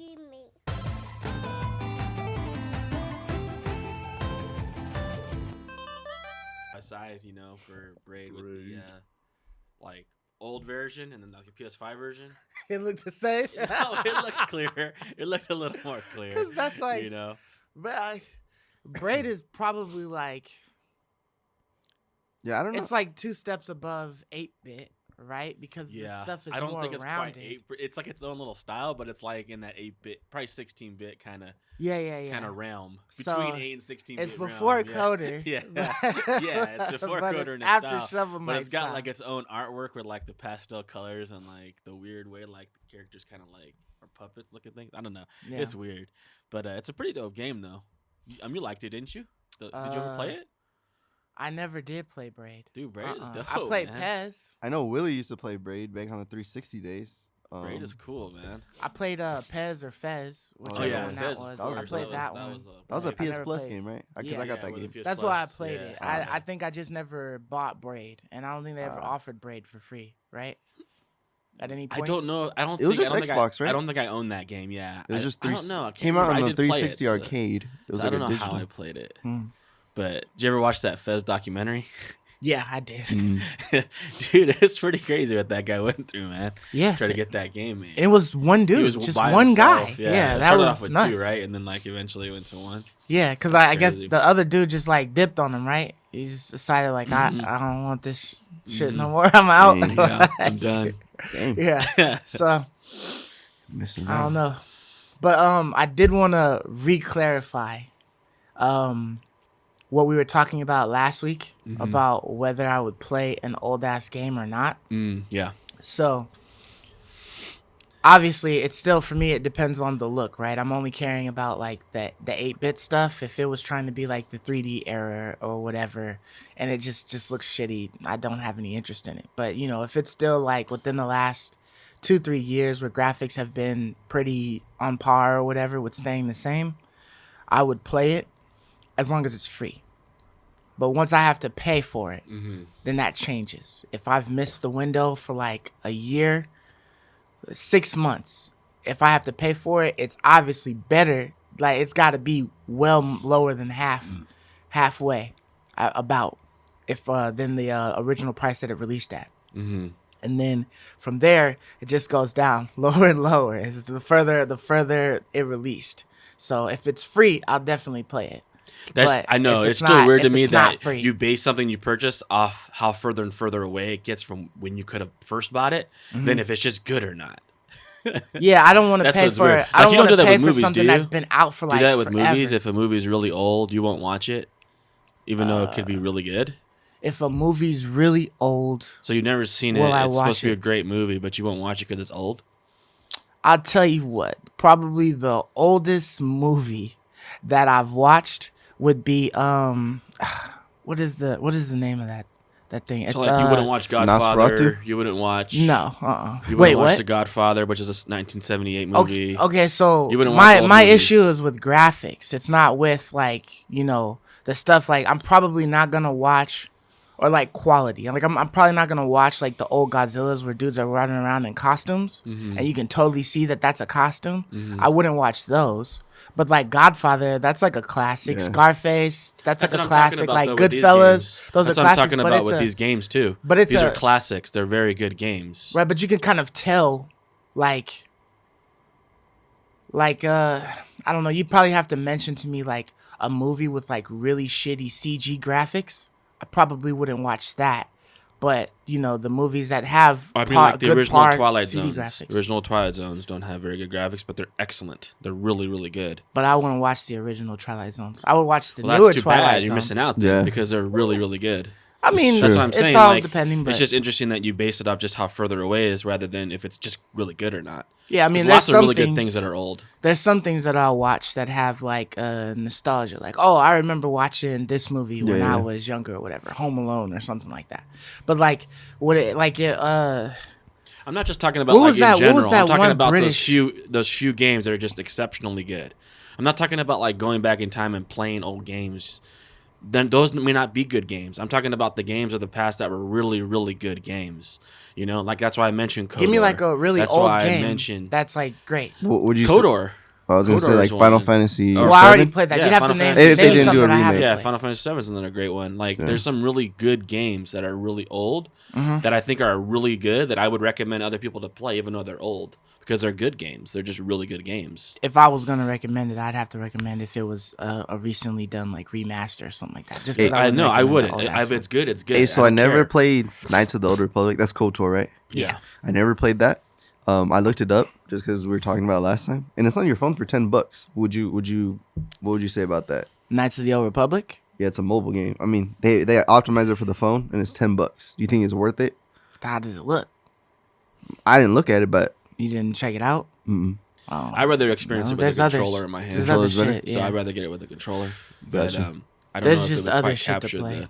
me. Aside, for Braid with the like old version and then like the PS5 version. It looked the same. No, it looks clearer. It looked a little more clear. Because that's like, but Braid is probably like, Yeah, I don't know. it's like 2 steps above 8-bit, right? Because the stuff is I don't more think it's rounded. quite 8. It's like its own little style, but it's like in that 8-bit, probably 16-bit kind of kind of realm between 8 and 16-bit. It's before realm. Coder. Yeah, it's before but Coder it's in after style. Shovel But Knight it's got style. like its own artwork with like the pastel colors and like the weird way like the characters kind of like are puppets looking things. I don't know. Yeah. It's weird, but it's a pretty dope game though. You liked it, didn't you? Did you ever play it? I never did play Braid. Dude, Braid is dope. I played man. Pez. I know Willie used to play Braid back on the 360 days. Braid is cool, man. I played Pez or Fez, whichever yeah, one Fez, that was. of course. I played that one. That was a I PS never Plus played- game, right? Because Yeah. I got Yeah, that it was a game. PS That's why I Plus, played yeah. it. I think I just never bought Braid, and I don't think they ever offered Braid for free, right? At any I point. don't know. I don't. It was think, just I don't think Xbox, right? I don't think I own that game. Yeah, It was just I don't know. I can't came out remember. on I the did play 360 it, so- arcade. It was so like I don't a know digital. how I played it. Hmm. But did you ever watch that Fez documentary? Yeah, I did. Dude, it's pretty crazy what that guy went through, man. Yeah. Try to get that game, man. It was one dude, He was just by one himself, guy. Yeah, that it started was off with nuts. 2, right? And then like eventually went to 1. Yeah, because I guess Crazy. the other dude just like dipped on him, right? He just decided like I don't want this shit no Mhm. more. I'm out. Yeah, I'm done. Dang, Yeah. So missing I out. don't know, but I did want to re-clarify what we were talking about last week about whether I would play an old ass game or not. Yeah. So obviously it's still, for me, it depends on the look, right? I'm only caring about like the 8-bit stuff. If it was trying to be like the 3D era or whatever and it just looks shitty, I don't have any interest in it. But if it's still like within the last 2-3 years where graphics have been pretty on par or whatever with staying the same, I would play it as long as it's free. But once I have to pay for it, then that changes. If I've missed the window for like a year, 6 months, if I have to pay for it, it's obviously better. Like it's got to be well lower than halfway about if than the original price that it released at. And then from there, it just goes down lower and lower as the further it released. So if it's free, I'll definitely play it. But I know if it's still weird to if me it's not that free- you base something you purchase off how further and further away it gets from when you could have first bought it than if it's just good or not. Yeah, I don't want to That's pay what's for weird. it. I Like, don't you want don't do to that pay with for movies, do something you? that's been out for like Do that with forever. movies. If a movie's really old, you won't watch it, even though it could be really good. If a movie's really old, So you've never seen it. Will I It's supposed watch to be a it? great movie, but you won't watch it because it's old. I'll tell you what. Probably the oldest movie that I've watched would be what is the name of that thing? It's So like you wouldn't watch Godfather. Nosferatu? You wouldn't watch. no. You Wait, wouldn't watch what? The Godfather, which is a 1978 movie. Okay, so You wouldn't watch my old my movies. issue is with graphics. It's not with like, the stuff like I'm probably not going to watch or like quality. Like I'm probably not going to watch like the old Godzillas where dudes are running around in costumes and you can totally see that that's a costume. I wouldn't watch those. But like Godfather, that's like a classic. Yeah. Scarface, that's like what a I'm talking classic. about, Like though, with these Goodfellas, games. those That's are what classics. I'm talking but about it's with a, these games too. but it's these a- are classics. They're very good games. right, but you can kind of tell, like I don't know. You probably have to mention to me like a movie with like really shitty CG graphics. I probably wouldn't watch that. But the movies that have I mean, like the good original par Twilight 2D Zones. graphics. The original Twilight Zones don't have very good graphics, but they're excellent. They're really, really good. But I wouldn't watch the original Twilight Zones. I would watch the Well, newer that's too Twilight bad. Zones. You're missing out then Yeah. because they're really, really good. I mean, That's what I'm it's saying. all Like, depending. But it's just interesting that you base it off just how further away is rather than if it's just really good or not. yeah, I mean, There's lots there's of some really things, good things that are old. There's some things that I'll watch that have like nostalgia. Like, oh, I remember watching this movie when Yeah. I was younger or whatever, Home Alone or something like that. But like, I'm not just talking about What like was that- in what was general. that I'm talking one about British- those few games that are just exceptionally good. I'm not talking about like going back in time and playing old games then those may not be good games. I'm talking about the games of the past that were really, really good games. You know, like that's why I mentioned KOTOR. Give me like a really that's old why game I mentioned that's like great. What would you KOTOR. I was gonna say like Final Fantasy. Well, I already 7? played that. Yeah, You'd have Final to name, Fantasy. If they name didn't do a something I remake. haven't Yeah, played. Final Fantasy 7 is another great one. Like, Yes. there's some really good games that are really old that I think are really good that I would recommend other people to play, even though they're old, because they're good games. They're just really good games. If I was gonna recommend it, I'd have to recommend if it was a recently done like remaster or something like that. Just because I know I wouldn't. recommend the If old-ass it's good, it's good. Hey, so I don't never care. played Knights of the Old Republic. That's KOTOR, right? Yeah. I never played that. I looked it up just because we were talking about it last time, and it's on your phone for $10. What would you say about that? Knights of the Old Republic. Yeah, it's a mobile game. I mean, they optimize it for the phone, and it's $10. Do you think it's worth it? How does it look? I didn't look at it, but You didn't check it out? mm-mm. Oh. I'd rather experience No, it with there's a other controller sh- in my hand. there's other Controller's better? shit, So yeah. I'd rather get it with a controller. But Gotcha. I don't There's know if just it would other quite shit to capture play.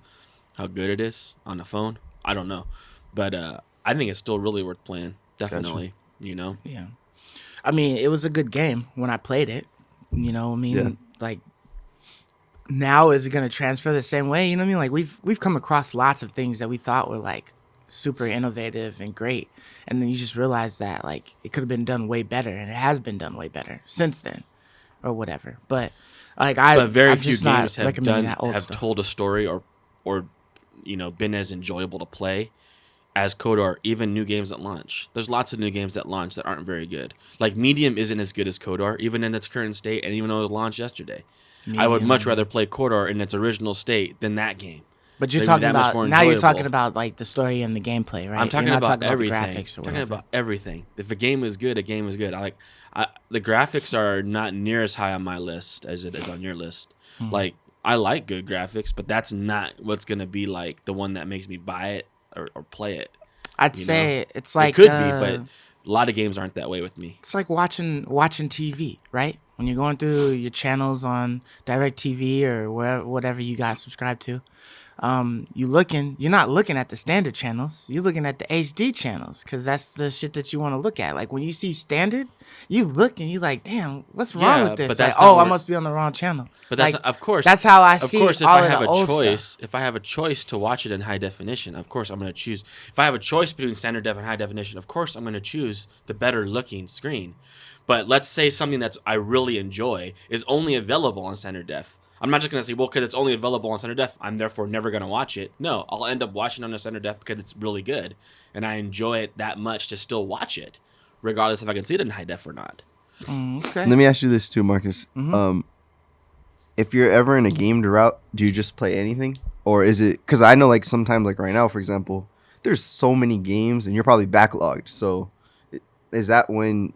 how good it is on the phone. I don't know. But I think it's still really worth playing. Definitely. You know? Yeah. I mean, it was a good game when I played it. You know what I mean? Yeah. Like, now is it going to transfer the same way? You know what I mean? Like, we've come across lots of things that we thought were, like, super innovative and great. And then you just realize that, like, it could have been done way better. And it has been done way better since then or whatever. But, like, But very I'm few just not games have recommending that old stuff. told a story or you know, been as enjoyable to play as KOTOR, even new games at launch. There's lots of new games at launch that aren't very good. Like Medium isn't as good as KOTOR, even in its current state, and even though it was launched yesterday. I would much rather play KOTOR in its original state than that game. But you're They'd be talking that much about more now. You're enjoyable. talking about like the story and the gameplay, right? I'm talking You're not about talking everything. about the graphics or I'm talking whatever. about everything. If a game is good, a game is good. The graphics are not near as high on my list as it is on your list. Like, I like good graphics, but that's not what's gonna be like the one that makes me buy it or play it. I'd you say know? it's like It could be, but a lot of games aren't that way with me. it's like watching TV, right? When you're going through your channels on DirecTV or wherever, whatever you got subscribed to, you're not looking at the standard channels. You're looking at the HD channels because that's the shit that you want to look at. Like when you see standard, you look and you like, damn, what's wrong Yeah, with this? but Like, that's not I where- must be on the wrong channel. But that's like, of course. that's how I Of see course, if all I of have the a old choice, stuff. if I have a choice to watch it in high definition, of course I'm going to choose. If I have a choice between standard def and high definition, of course I'm going to choose the better looking screen. But let's say something that I really enjoy is only available on standard def. I'm not just going to say, well, because it's only available on standard def, I'm therefore never going to watch it. No, I'll end up watching on the standard def because it's really good. And I enjoy it that much to still watch it, regardless if I can see it in high def or not. Okay. Let me ask you this too, Marcus. If you're ever in a game drought, do you just play anything, or is it? Because I know, like sometimes, like right now, for example, there's so many games, and you're probably backlogged. So, is that when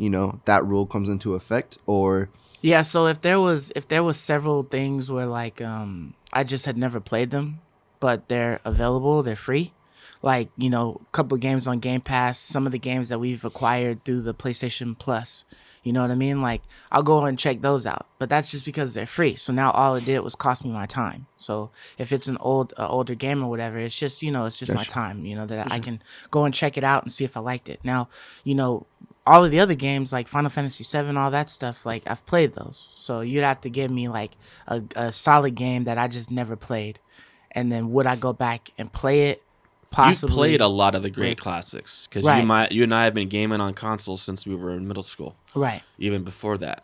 that rule comes into effect, or? Yeah, so if there was several things where like I just had never played them, but they're available, they're free. Like, a couple of games on Game Pass, some of the games that we've acquired through the PlayStation Plus. You know what I mean? Like, I'll go and check those out. But that's just because they're free. So now all it did was cost me my time. So if it's an older game or whatever, it's just, it's just my time, that I can go and check it out and see if I liked it. Now, all of the other games like Final Fantasy 7, all that stuff, like I've played those. So you'd have to give me like a solid game that I just never played. And then would I go back and play it? Possibly. You played a lot of the great classics because you and I have been gaming on consoles since we were in middle school. Right. Even before that.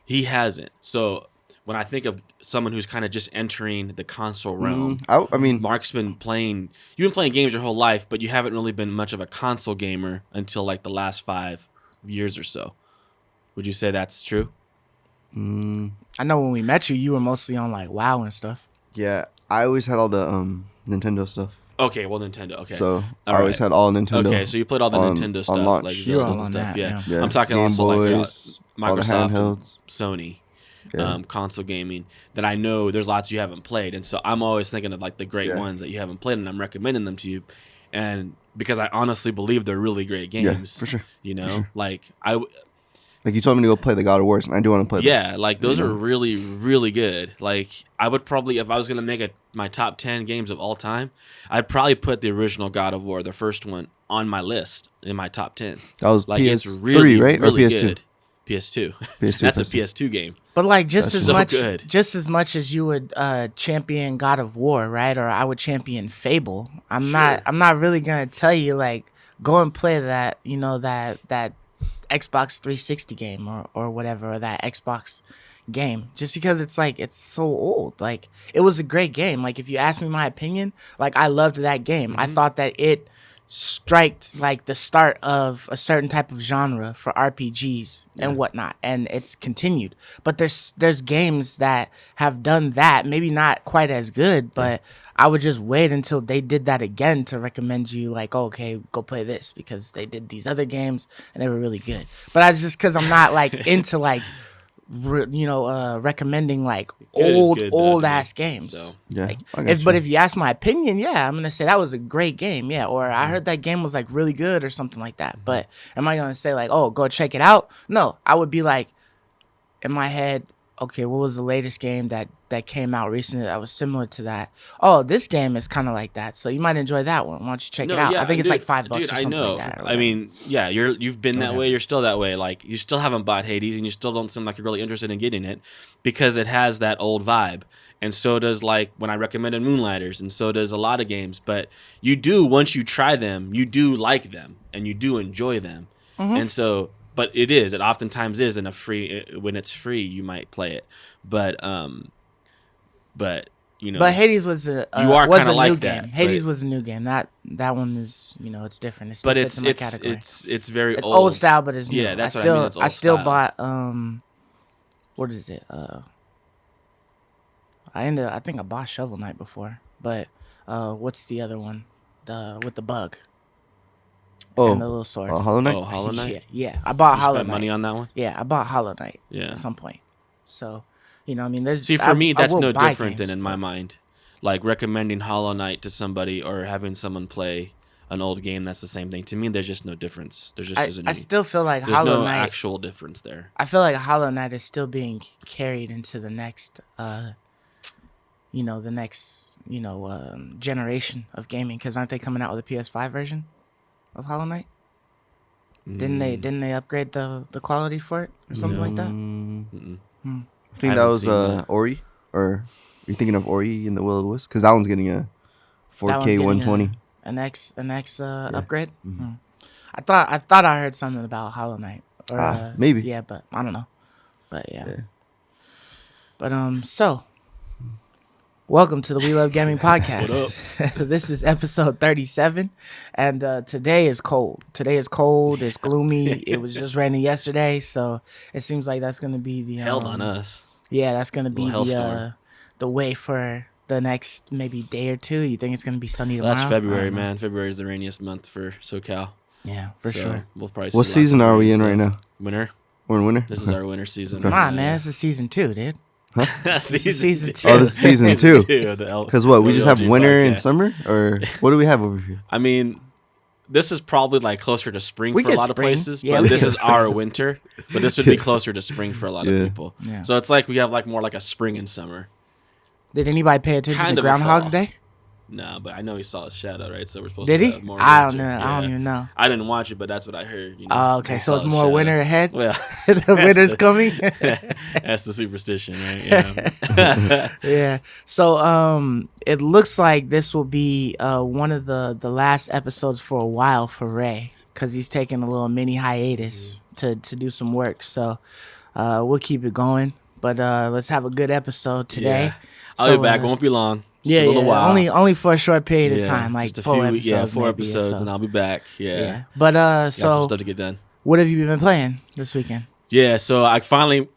He hasn't. So when I think of someone who's kind of just entering the console realm, I mean, Mark's been playing. You've been playing games your whole life, but you haven't really been much of a console gamer until like the last 5 years or so. Would you say that's true? I know when we met you, you were mostly on like WoW and stuff. yeah, I always had all the Nintendo stuff. Okay, well, Nintendo. Okay. So I always had all Nintendo. Okay, so you played all the on- Nintendo on stuff, launch. like You're Zelda all on stuff. that, Yeah. yeah. I'm talking Game also Boys, like all the Microsoft, and handhelds. Sony, Yeah. console gaming. That I know there's lots you haven't played, and so I'm always thinking of like the great ones that you haven't played, and I'm recommending them to you, and because I honestly believe they're really great games. Yeah, for sure. Like Like you told me to go play the God of Wars, and I do want to play. yeah, those. like those are really, really good. Like I would probably, if I was gonna make my top 10 games of all time, I'd probably put the original God of War, the first one, on my list in my top 10. That was Like PS3, it's really, right, really or PS2? good. PS2. PS2, That's a PS2. PS2 game. But like That's so good. just as much as you would champion God of War, right? Or I would champion Fable. I'm not really gonna tell you like go and play that, you know, that Xbox 360 game or whatever, or that Xbox game, just because it's like it's so old. Like it was a great game. Like if you ask me my opinion, like I loved that game. I thought that it striked like the start of a certain type of genre for RPGs and whatnot, and it's continued. But there's games that have done that, maybe not quite as good, but I would just wait until they did that again to recommend you like, oh, okay, go play this because they did these other games and they were really good. But I just because I'm not like into like recommending like Good is good, old though, ass to me. games. So, Yeah. Like, I got but you. if you ask my opinion, yeah, I'm gonna say that was a great game, yeah. Or I heard that game was like really good or something like that. But am I gonna say like, oh, go check it out? No, I would be like, in my head, okay, what was the latest game that came out recently that was similar to that? Oh, this game is kind of like that, so you might enjoy that one. Why don't you check it out? I think it's like $5 or something like that. or I mean, yeah, you've been that Okay. way. You're still that way. Like you still haven't bought Hades, and you still don't seem like you're really interested in getting it because it has that old vibe. And so does like when I recommended Moonlighters, and so does a lot of games. But you do, once you try them, you do like them and you do enjoy them. And so, but it oftentimes is in a free, when it's free, you might play it. But you know, But Hades was a You are was kinda a like new that, game. Hades but- was a new game. That one is, it's different. It still but fits it's in my it's category. it's very It's old. old style, but it's new. Yeah, that's I what still I mean, it's old still style. bought what is it? I think I bought Shovel Knight before, but what's the other one? The with the bug and the Oh, little sword. Hollow Knight. Oh, Hollow Knight. Yeah. I bought You Hollow spent Knight. money on that one. Yeah, I bought Hollow Knight Yeah. at some point. So, I mean, there's See, for me, that's will no buy different games, than in my but- mind. Like recommending Hollow Knight to somebody or having someone play an old game, that's the same thing. To me, there's just no difference. There just isn't I any. still feel like There's Hollow no Knight. actual difference there. I feel like Hollow Knight is still being carried into the next, generation of gaming. Because aren't they coming out with a PS5 version of Hollow Knight? Didn't they upgrade the quality for it or something like that? I think that haven't was seen that. Ori, or are you thinking of Ori in the Will of the Wisp? Because that one's getting a That one's 4K getting 120. An X upgrade. I thought I heard something about Hollow Knight. Or, maybe. Yeah, but I don't know. But yeah. Yeah. But so welcome to the We Love Gaming podcast. This is episode 37, and today is cold. It's gloomy. It was just raining yesterday, so it seems like that's gonna be the Held on us. Yeah, that's gonna be Little hailstorm. the way for the next maybe day or two. You think it's gonna be sunny tomorrow? That's I February, don't know. man. February is the rainiest month for SoCal. Yeah, for So sure. We'll probably see What lots season of are we rainy in right stuff. now? Winter. We're in winter. This is our winter season. Come on, man. This is season 2, dude. season two. Oh, this is season 2. Because Because what? We just have winter and summer, or what do we have over here? I mean, this is probably like closer to spring We for a get lot of spring. places, Yeah, but we this get is our winter. But this would be closer to spring for a lot of Yeah. people. Yeah. So it's like we have like more like a spring and summer. Did anybody pay attention Kind to of a Groundhog's fall. Day? No, but I know he saw a shadow, right? So we're supposed Did to he? have more I don't winter. know. I don't even know. I didn't watch it, but that's what I heard. You know, Oh, okay. I So saw it's a more shadow. winter ahead. Well, The winter's coming. that's the superstition, right? Yeah. Yeah. So it looks like this will be one of the last episodes for a while for Ray, because he's taking a little mini hiatus to do some work. So we'll keep it going. But let's have a good episode today. Yeah. I'll be back. uh, Won't be long. Just Yeah, a little yeah. while. Only for a short period of Yeah, time, like just a 4 few, episodes. 4 maybe or episodes, so. and I'll be back. Yeah. But Got some so stuff to get done. what have you been playing this weekend? Yeah, so I finally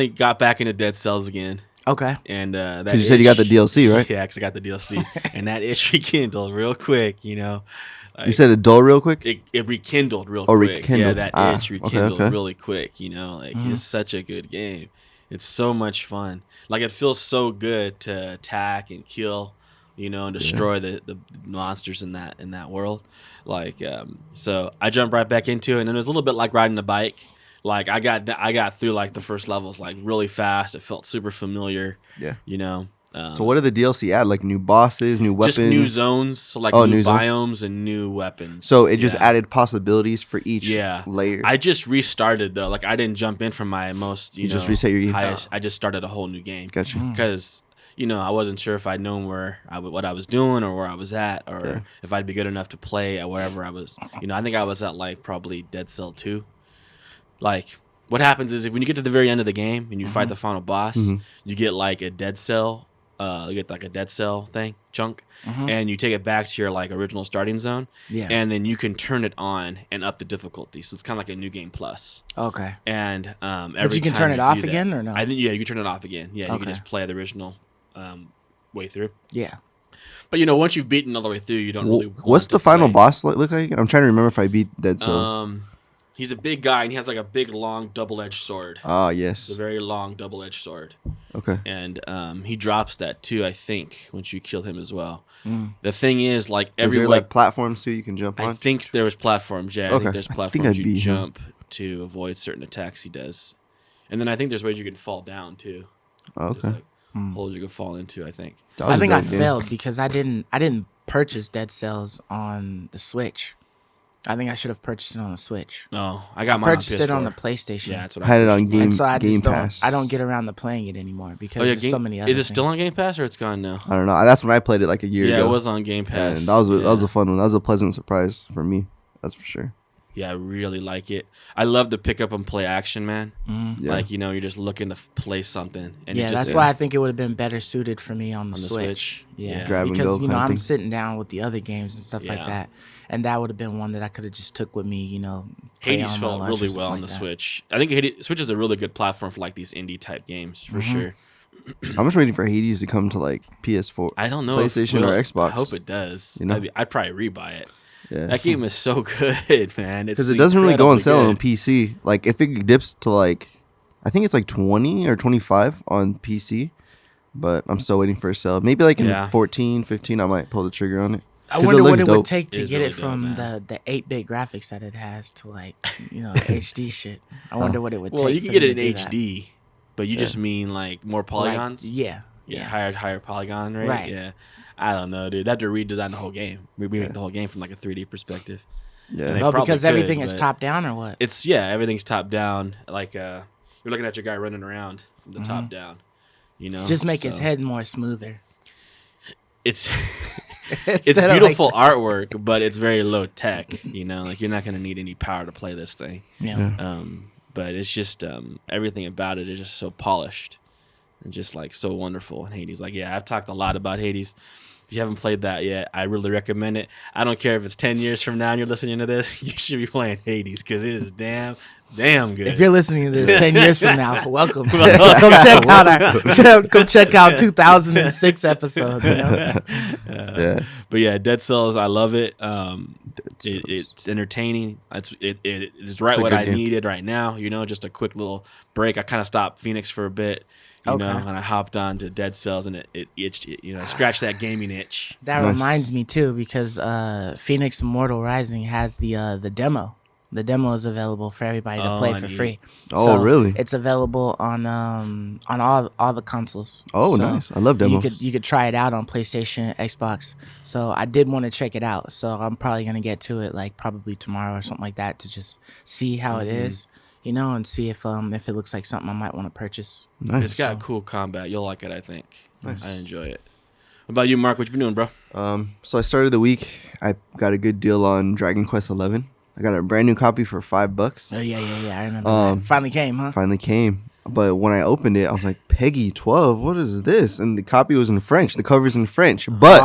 got back into Dead Cells again, Okay. and that. Because you said you got the DLC, right? Yeah, because I got the DLC, and that itch rekindled real quick. You know, You said a dull real quick. it rekindled real Oh, quick. Yeah, rekindled. that Ah, itch okay, rekindled okay. really quick. You know, like it's such a good game. It's so much fun. Like it feels so good to attack and kill, you know, and destroy the monsters in that world. Like, so I jumped right back into it, and it was a little bit like riding a bike. Like I got through like the first levels like really fast. It felt super familiar. Yeah. You know, So what did the DLC add? Like new bosses, new weapons? Just new zones, so like new biomes and new weapons. So it just added possibilities for each layer. I just restarted though. Like I didn't jump in from my most, you know, just reset your highest. I just started a whole new game. Gotcha. Because I wasn't sure if I'd known what I was doing or where I was at, or if I'd be good enough to play at wherever I was. I think I was at like probably Dead Cell 2. Like what happens is when you get to the very end of the game and you fight the final boss, you get like a Dead Cell. You get like a Dead Cell chunk, and you take it back to your like original starting zone, and then you can turn it on and up the difficulty. So it's kind of like a new game plus. Okay. And but you can turn it off again or no? I think you can turn it off again. Yeah, you can just play the original way through. Yeah. But once you've beaten all the way through, you don't really. What's the final boss look like? I'm trying to remember if I beat Dead Cells. He's a big guy and he has like a big long double-edged sword. Ah, yes. It's a very long double-edged sword. Okay. And he drops that too, I think, once you kill him as well. The thing is, like is there like platforms too you can jump on? I think there was platforms. Yeah, I think there's platforms you jump to avoid certain attacks he does, and then I think there's ways you can fall down too. Okay. There's, like, holes you can fall into. I think. I think I failed because I didn't purchase Dead Cells on the Switch. I think I should have purchased it on the Switch. No, I got mine purchased on PS4. it on the PlayStation. Yeah, that's what I had it on Game Pass. I don't get around to playing it anymore because there's so many other Is it still on Game Pass or it's gone now? I don't know. That's when I played it like a year ago. Yeah, it was on Game Pass. And that was a fun one. That was a pleasant surprise for me. That's for sure. Yeah, I really like it. I love the pick up and play action, man. Mm-hmm. Yeah. Like, you're just looking to play something. And that's why I think it would have been better suited for me on the Switch. Yeah, grab because and go I'm sitting down with the other games and stuff like that, and that would have been one that I could have just took with me. Hades felt really well on the Switch. I think Switch is a really good platform for like these indie type games for sure. I'm just waiting for Hades to come to like PS4. I don't know, PlayStation or Xbox. I hope it does. You know? I'd probably rebuy it. Yeah. That game is so good, man. Because it doesn't really go on sale on PC. Like if it dips to like, I think it's like 20 or 25 on PC, but I'm still waiting for a sale. Maybe like in 14, 15, I might pull the trigger on it. I wonder what it would take to get it from the 8-bit graphics that it has to like HD shit. I wonder what it would take. Well, you can get it in HD, but you just mean like more polygons. Yeah, higher polygon rate. Right. Yeah. I don't know, dude. They have to redesign the whole game. Remake the whole game from like a 3D perspective. Yeah. Because everything is top down or what? Everything's top down. Like you're looking at your guy running around from the top down. Just make his head more smoother. It's beautiful artwork, but it's very low tech. Like you're not gonna need any power to play this thing. Yeah. But it's just everything about it is just so polished and just like so wonderful. And Hades, like I've talked a lot about Hades. If you haven't played that yet, I really recommend it. I don't care if it's 10 years from now and you're listening to this, you should be playing Hades because it is damn good. If you're listening to this 10 years from now, welcome. Come check out 2006 episode. But yeah, Dead Cells, I love it. It's entertaining. It's right what I needed right now. Just a quick little break. I kind of stopped Phoenix for a bit. And I hopped on to Dead Cells, and it itched. Scratched that gaming itch. That reminds me too, because Phoenix Immortal Rising has the demo. The demo is available for everybody to play for free. Oh, really? It's available on all the consoles. Oh, nice! I love demos. You could try it out on PlayStation, Xbox. So I did want to check it out. So I'm probably gonna get to it like probably tomorrow or something like that to just see how it is. And see if it looks like something I might want to purchase. Nice. It's got cool combat. You'll like it, I think. Nice. I enjoy it. What about you, Mark? What you been doing, bro? So I started the week. I got a good deal on Dragon Quest 11. I got a brand new copy for $5. Oh yeah. I remember that. Finally came, huh? Finally came. But when I opened it, I was like, Peggy 12, what is this? And the copy was in French. The cover's in French. But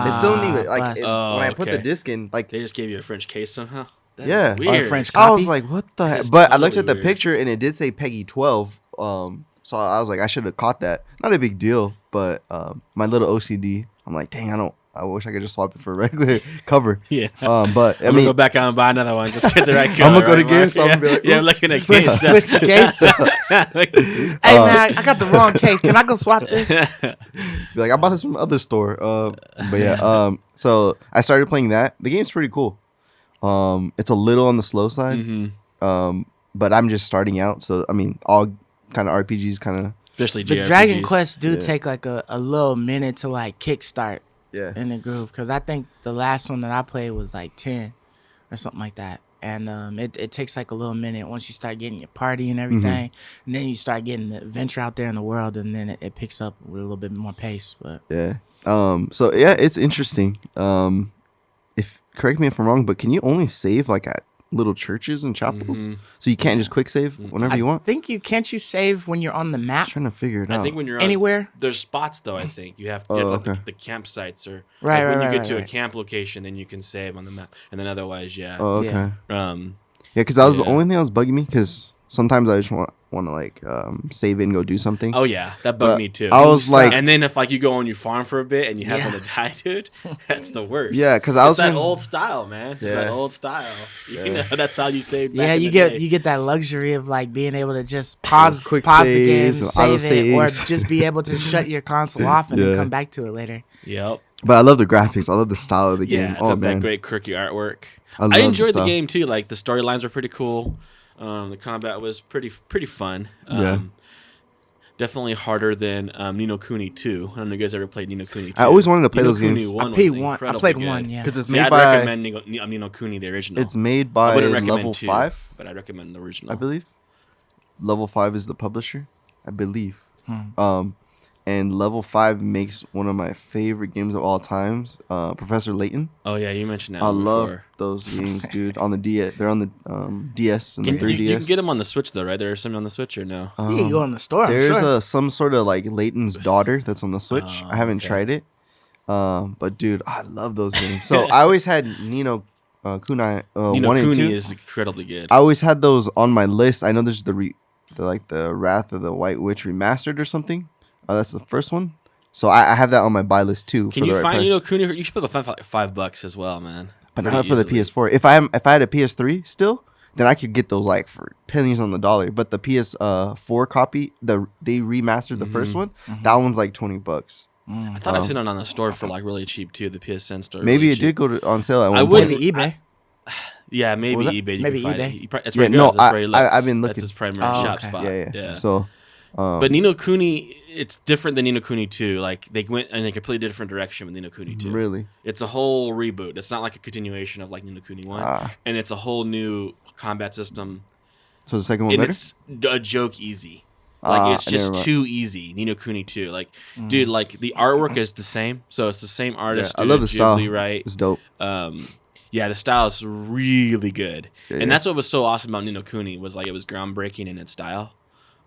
it's still neat. Like when I put the disc in, like they just gave you a French case somehow. That's weird. French copy? I was like, what the heck? But I looked at the picture and it did say Peggy 12. So I was like, I should have caught that. Not a big deal, but my little OCD, I'm like, dang, I wish I could just swap it for a regular cover. Yeah. But I'm gonna go back out and buy another one. Just get the right color. I'm gonna go to GameStop and be like, I'm looking at switch case. Hey man, I got the wrong case. Can I go swap this? Be like, I bought this from the other store. But yeah. So I started playing that. The game's pretty cool. It's a little on the slow side. Mm-hmm. But I'm just starting out. So I mean, all kind of RPGs kind of especially The JRPGs. Dragon Quest do Yeah. take like a little minute to like kickstart Yeah. in the groove, because I think the last one that I played was like 10 or something like that, and it takes like a little minute once you start getting your party and everything, and then you start getting the adventure out there in the world, and then it picks up with a little bit more pace. But Yeah. So yeah, it's interesting. If correct me if I'm wrong, but can you only save like at little churches and chapels? So you can't just quick save whenever you I want? think you save when you're on the I'm map trying to figure it out. I think when you're anywhere. there's spots though. I think you have, Oh, like okay. the campsites or Right, like when right, you right, get to a right. camp location, then you can save on the map, and then otherwise, yeah. Oh, okay. Yeah. Yeah, because that was the Yeah. only thing that was bugging me. Because sometimes I just want to like save it and go do something. Oh yeah, that bugged But me too. I was like, and then if like you go on your farm for a bit and you happen Yeah. to die, dude, that's the worst. yeah, because I It's was that trying- old style, man. It's that Yeah. old style. You know, that's how you save. Back Yeah, in you the get day. you get that luxury of like being able to just pause quick the game, saves and save it, or autosaves. just be able to shut your console off and then Yeah. come back to it later. Yep. But I love the graphics. I love the style of the game. Yeah, it's Oh that man, great quirky artwork. I love I the enjoyed the style. game too. Like the storylines were pretty cool. The combat was pretty fun. Yeah. Definitely harder than Ni no Kuni 2. I don't know if you guys ever played Ni no Kuni 2. I always wanted to play Ni no those Kuni games. 1 I played was one. I incredibly played good. one. Yeah. Because it's See, made I'd by recommend Ni no Kuni, the original. it's made I by wouldn't recommend Level 2, 5, but I'd recommend the original. I believe. Level 5 is the publisher, I believe. And Level 5 makes one of my favorite games of all times, Professor Layton. Oh yeah, you mentioned that. I one love before. those games, dude. On the DS, they're on the DS and Can, the 3DS. you can get them on the Switch though, right? There are some on the Switch or no? You can go in the store. I'm There's sure. some sort of like Layton's daughter that's on the Switch. I haven't okay. tried it, but dude, I love those games. So I always had Nino Kunai Ni no 1 and 2. Kuni is incredibly good. I always had those on my list. I know there's the Wrath of the White Witch remastered or something. That's the first one. So I have that on my buy list too. Can for you the right find price. Ni no Kuni? You should put like $5 as well, man. But Pretty not for the easily. PS4. If I had a PS3 still, then I could get those like for pennies on the dollar. But the PS4 copy, they remastered the first one. That one's like $20. I thought I've seen it on the store for like really cheap too. The PSN store. Maybe really it cheap. did go on sale at one I point. wouldn't- Maybe eBay. Yeah, maybe was that? eBay. You Maybe can find eBay. it. That's Yeah, where it no, goes. That's where he looks. I've been looking. That's his primary Oh, shop okay. spot. Yeah. So, But Ni no Kuni, it's different than Ni no Kuni 2. Like they went in a completely different direction with Ni no Kuni 2. really, It's a whole reboot. It's not like a continuation of like Ni no Kuni 1. And it's a whole new combat system. so the second one And better. it's a joke easy. Like it's never just mind. too easy. Ni no Kuni 2. Like, dude, like the artwork is the same. So it's the same artist. I love the style. Ghibli, right? It's dope. Yeah, the style is really good, Yeah. and that's what was so awesome about Ni no Kuni was like it was groundbreaking in its style,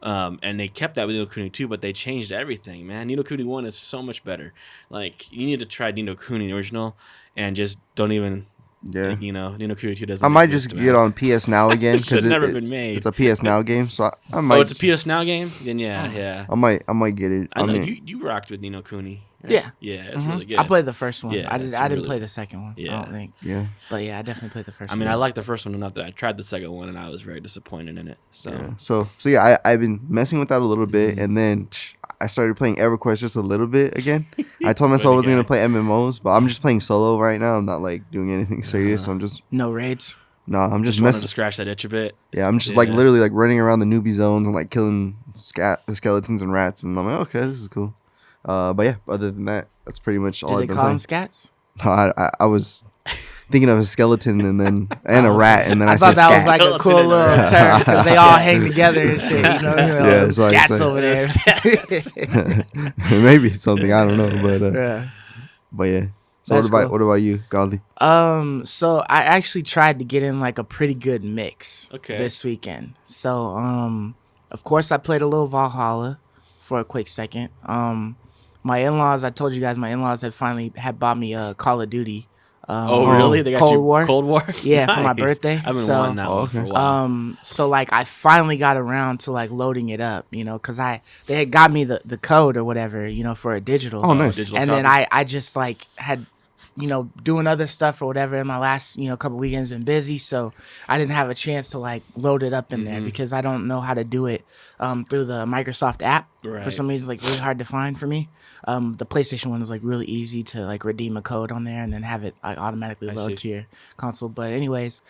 and they kept that with Ni no Kuni 2, but they changed everything, man. Ni no Kuni 1 is so much better. Like you need to try Ni no Kuni the original, and just don't even, Yeah. Ni no Kuni 2 doesn't. I might exist, just man. get on PS Now again because Should've never been made. it's a PS Now game. So I might. Oh, it's a PS Now game. Then yeah. I might get it. I know mean, you rocked with Ni no Kuni. Right? Yeah. yeah, it's really good. I played the first one. Yeah, I it's didn't really- play the second one. I Yeah. don't think. yeah. But yeah, I definitely played the first I one. mean, I liked the first one enough that I tried the second one, and I was very disappointed in it. So. Yeah. So yeah, I've been messing with that a little bit, Mm-hmm. and then I started playing EverQuest just a little bit again. I told myself I wasn't gonna play MMOs, but I'm just playing solo right now. I'm not like doing anything serious. I'm just No raids. I'm just Just wanted to messing. scratch that itch a bit. Yeah, I'm just like Yeah. literally like running around the newbie zones and like killing skeletons and rats, and I'm like, okay, this is cool. But yeah, other than that, that's pretty much all Did I've they been call them playing. scats? No, I was thinking of a skeleton and a rat, and then I, I thought said that was scat. like a cool Skeleton little and a term because they all hang together and shit. You know, Yeah, that's what I scats said. over there. Maybe it's something I don't know, Yeah. but yeah. So That's cool. what about you, Godly? So I actually tried to get in like a pretty good mix Okay. this weekend. So of course I played a little Valhalla for a quick second. My in-laws, I told you guys my in-laws had bought me a Call of Duty. Oh, really? They got Cold you War? Cold War? Yeah, for my Nice. birthday. I've been So- wanting that one for a while. So like I finally got around to like loading it up, you know, because they had got me the code or whatever, you know, for a digital. Oh, nice. Digital And then copy. I just like had, you know, doing other stuff or whatever in my last, you know, couple weekends been busy, so I didn't have a chance to like load it up in there because I don't know how to do it through the Microsoft app. For Right. some reason, it's like really hard to find for me. The PlayStation one is like really easy to like redeem a code on there and then have it like automatically I load see. to your console. But anyways,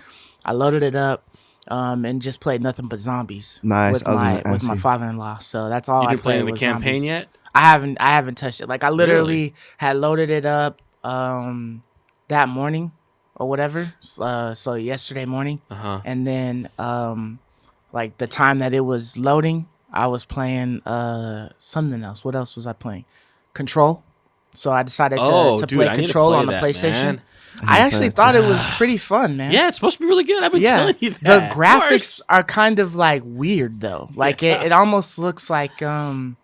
I loaded it up. and just played nothing but zombies Nice. with I was gonna my ask you. father-in-law. So that's all You I didn't play played in the was campaign zombies. yet? I haven't touched it. Like I literally had loaded it up that morning or whatever. So yesterday morning, and then like the time that it was loading, I was playing something else. What else was I playing? Control. So I decided Oh, to dude, play I need to Control play on the that, PlayStation. man. I need to play actually that thought too. it was pretty fun, man. Yeah, it's supposed to be really good. I've been Yeah, telling you the that. Of graphics course. are kind of like weird though. Like it almost looks like a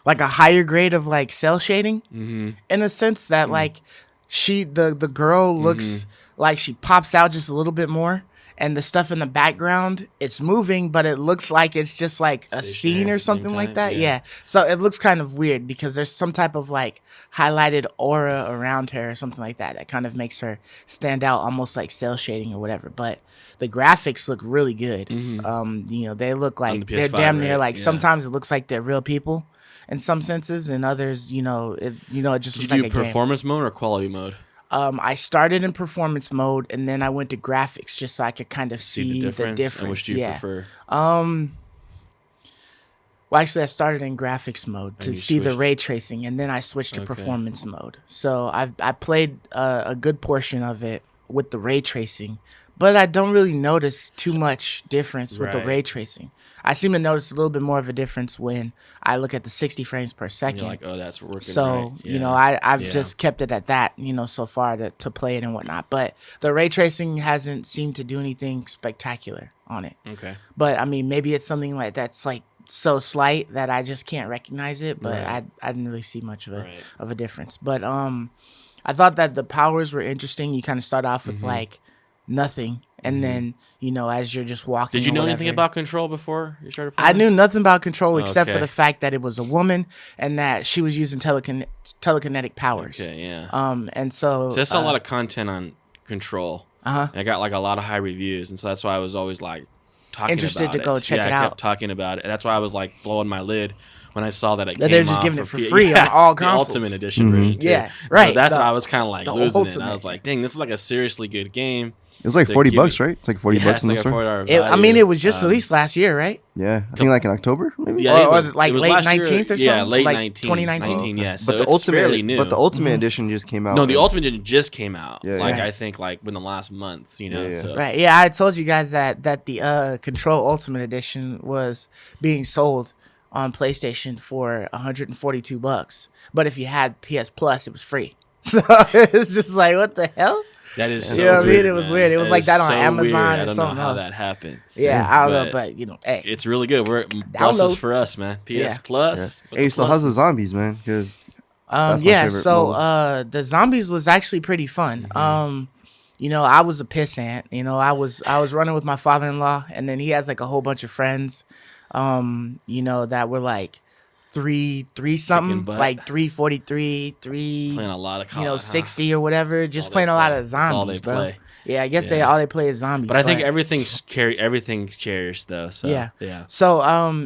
higher grade of like cell shading in a sense that like the girl looks like she pops out just a little bit more, and the stuff in the background it's moving, but it looks like it's just like a Stationary scene at or the same something like time, that. yeah. Yeah. So it looks kind of weird because there's some type of like highlighted aura around her or something like that that kind of makes her stand out, almost like cell shading or whatever. But the graphics look really good. They look like the they're PS5, damn near right? like Yeah. sometimes it looks like they're real people in some senses, and others, it just Did looks you like do a game. performance mode or quality mode? I started in performance mode, and then I went to graphics just so I could kind of see the difference. And which do you Yeah. prefer? Well, actually, I started in graphics mode to you see the switched- ray tracing, and then I switched to Okay. performance mode. So I played a good portion of it with the ray tracing, but I don't really notice too much difference with the Right. ray tracing. I seem to notice a little bit more of a difference when I look at the 60 frames per And second. you're like, oh, that's working So, right. Yeah. I've Yeah. just kept it at that, so far to play it and whatnot. But the ray tracing hasn't seemed to do anything spectacular on it. Okay. But I mean, maybe it's something like that's like so slight that I just can't recognize it. But Right. I didn't really see much of a Right. difference. But I thought that the powers were interesting. You kind of start off with like nothing, and then as you're just walking. Did you or know whatever, anything about Control before you started I playing? knew nothing about Control except for Okay. the fact that it was a woman and that she was using telekinetic powers. Okay, yeah. And so, So I saw a lot of content on Control. Uh-huh. And I got like a lot of high reviews, and so that's why I was always like talking Interested about to go check it I out. kept talking about it. And that's why I was like blowing my lid when I saw that it That came they're just off giving it of for free on all consoles. The Ultimate Edition version too. Yeah, So right. that's The- why I was kind of like the losing it. And I Ultimate. was like, dang, this is like a seriously good game. It was like They 40 give bucks, it- right? It's like 40 Yeah, bucks it's in the like a store. $40 I mean, value. it was just released last year, right? Yeah, I think like in October, maybe. Yeah, Or it was, like it was late last year- 19th or Yeah, something? late Like 19, 2019? 19, yeah. So But the it's ultimate, fairly new. but the Ultimate Edition just came out. No, the like- Ultimate Edition just came out. Yeah, like yeah. I think like within the last months, Yeah. So. Right. Yeah, I told you guys that the Control Ultimate Edition was being sold on PlayStation for $142. But if you had PS Plus, it was free. So it's just like, what the hell? That is so You know what I mean? weird, It was man. weird. It was like is that on so Amazon weird. or I don't know something how else. that happened. Yeah, I don't know, But but hey, It's really good. We're Download. pluses for us, man. PS Yeah. Plus. with Hey, the so how's the pluses. zombies, man? Because that's my yeah. favorite So mode. the zombies was actually pretty fun. I was a pissant. I was running with my father-in-law, and then he has like a whole bunch of friends. That were like three something, butt. like 343, Playing a lot of COD, 60 or whatever. Just all they playing a lot play. of That's all zombies, they bro. play. Yeah, I guess Yeah. all they play is zombies. But I think everything's cherished though. So Yeah. yeah. So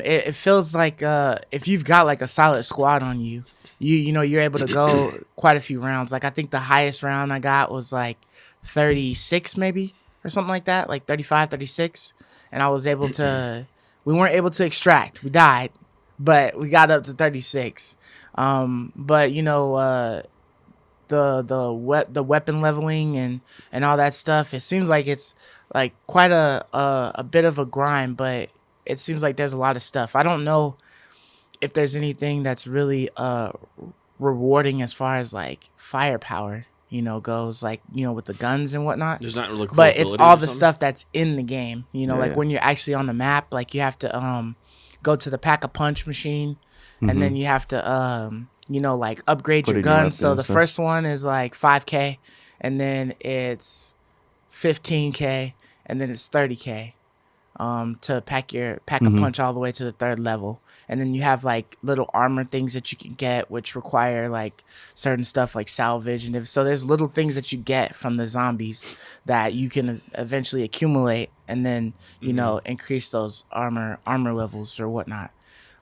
it feels like if you've got like a solid squad on you, you're able to go quite a few rounds. Like I think the highest round I got was like 36 maybe or something like that, like 35, 36, and I was able to. We weren't able to extract. We died, but we got up to 36. But the weapon leveling and all that stuff. It seems like it's like quite a bit of a grind, but it seems like there's a lot of stuff. I don't know if there's anything that's really rewarding as far as like firepower, goes, like with the guns and whatnot. There's not really cool But it's abilities all or the something? stuff that's in the game. Like Yeah. when you're actually on the map, like you have to go to the pack-a-punch machine, and then you have to like upgrade Put your in your guns. So weapon the and stuff. first one is like 5K, and then it's 15K, and then it's 30K. To pack a punch all the way to the 3rd level. And then you have like little armor things that you can get, which require like certain stuff like salvage. And so there's little things that you get from the zombies that you can eventually accumulate and then, increase those armor levels or whatnot.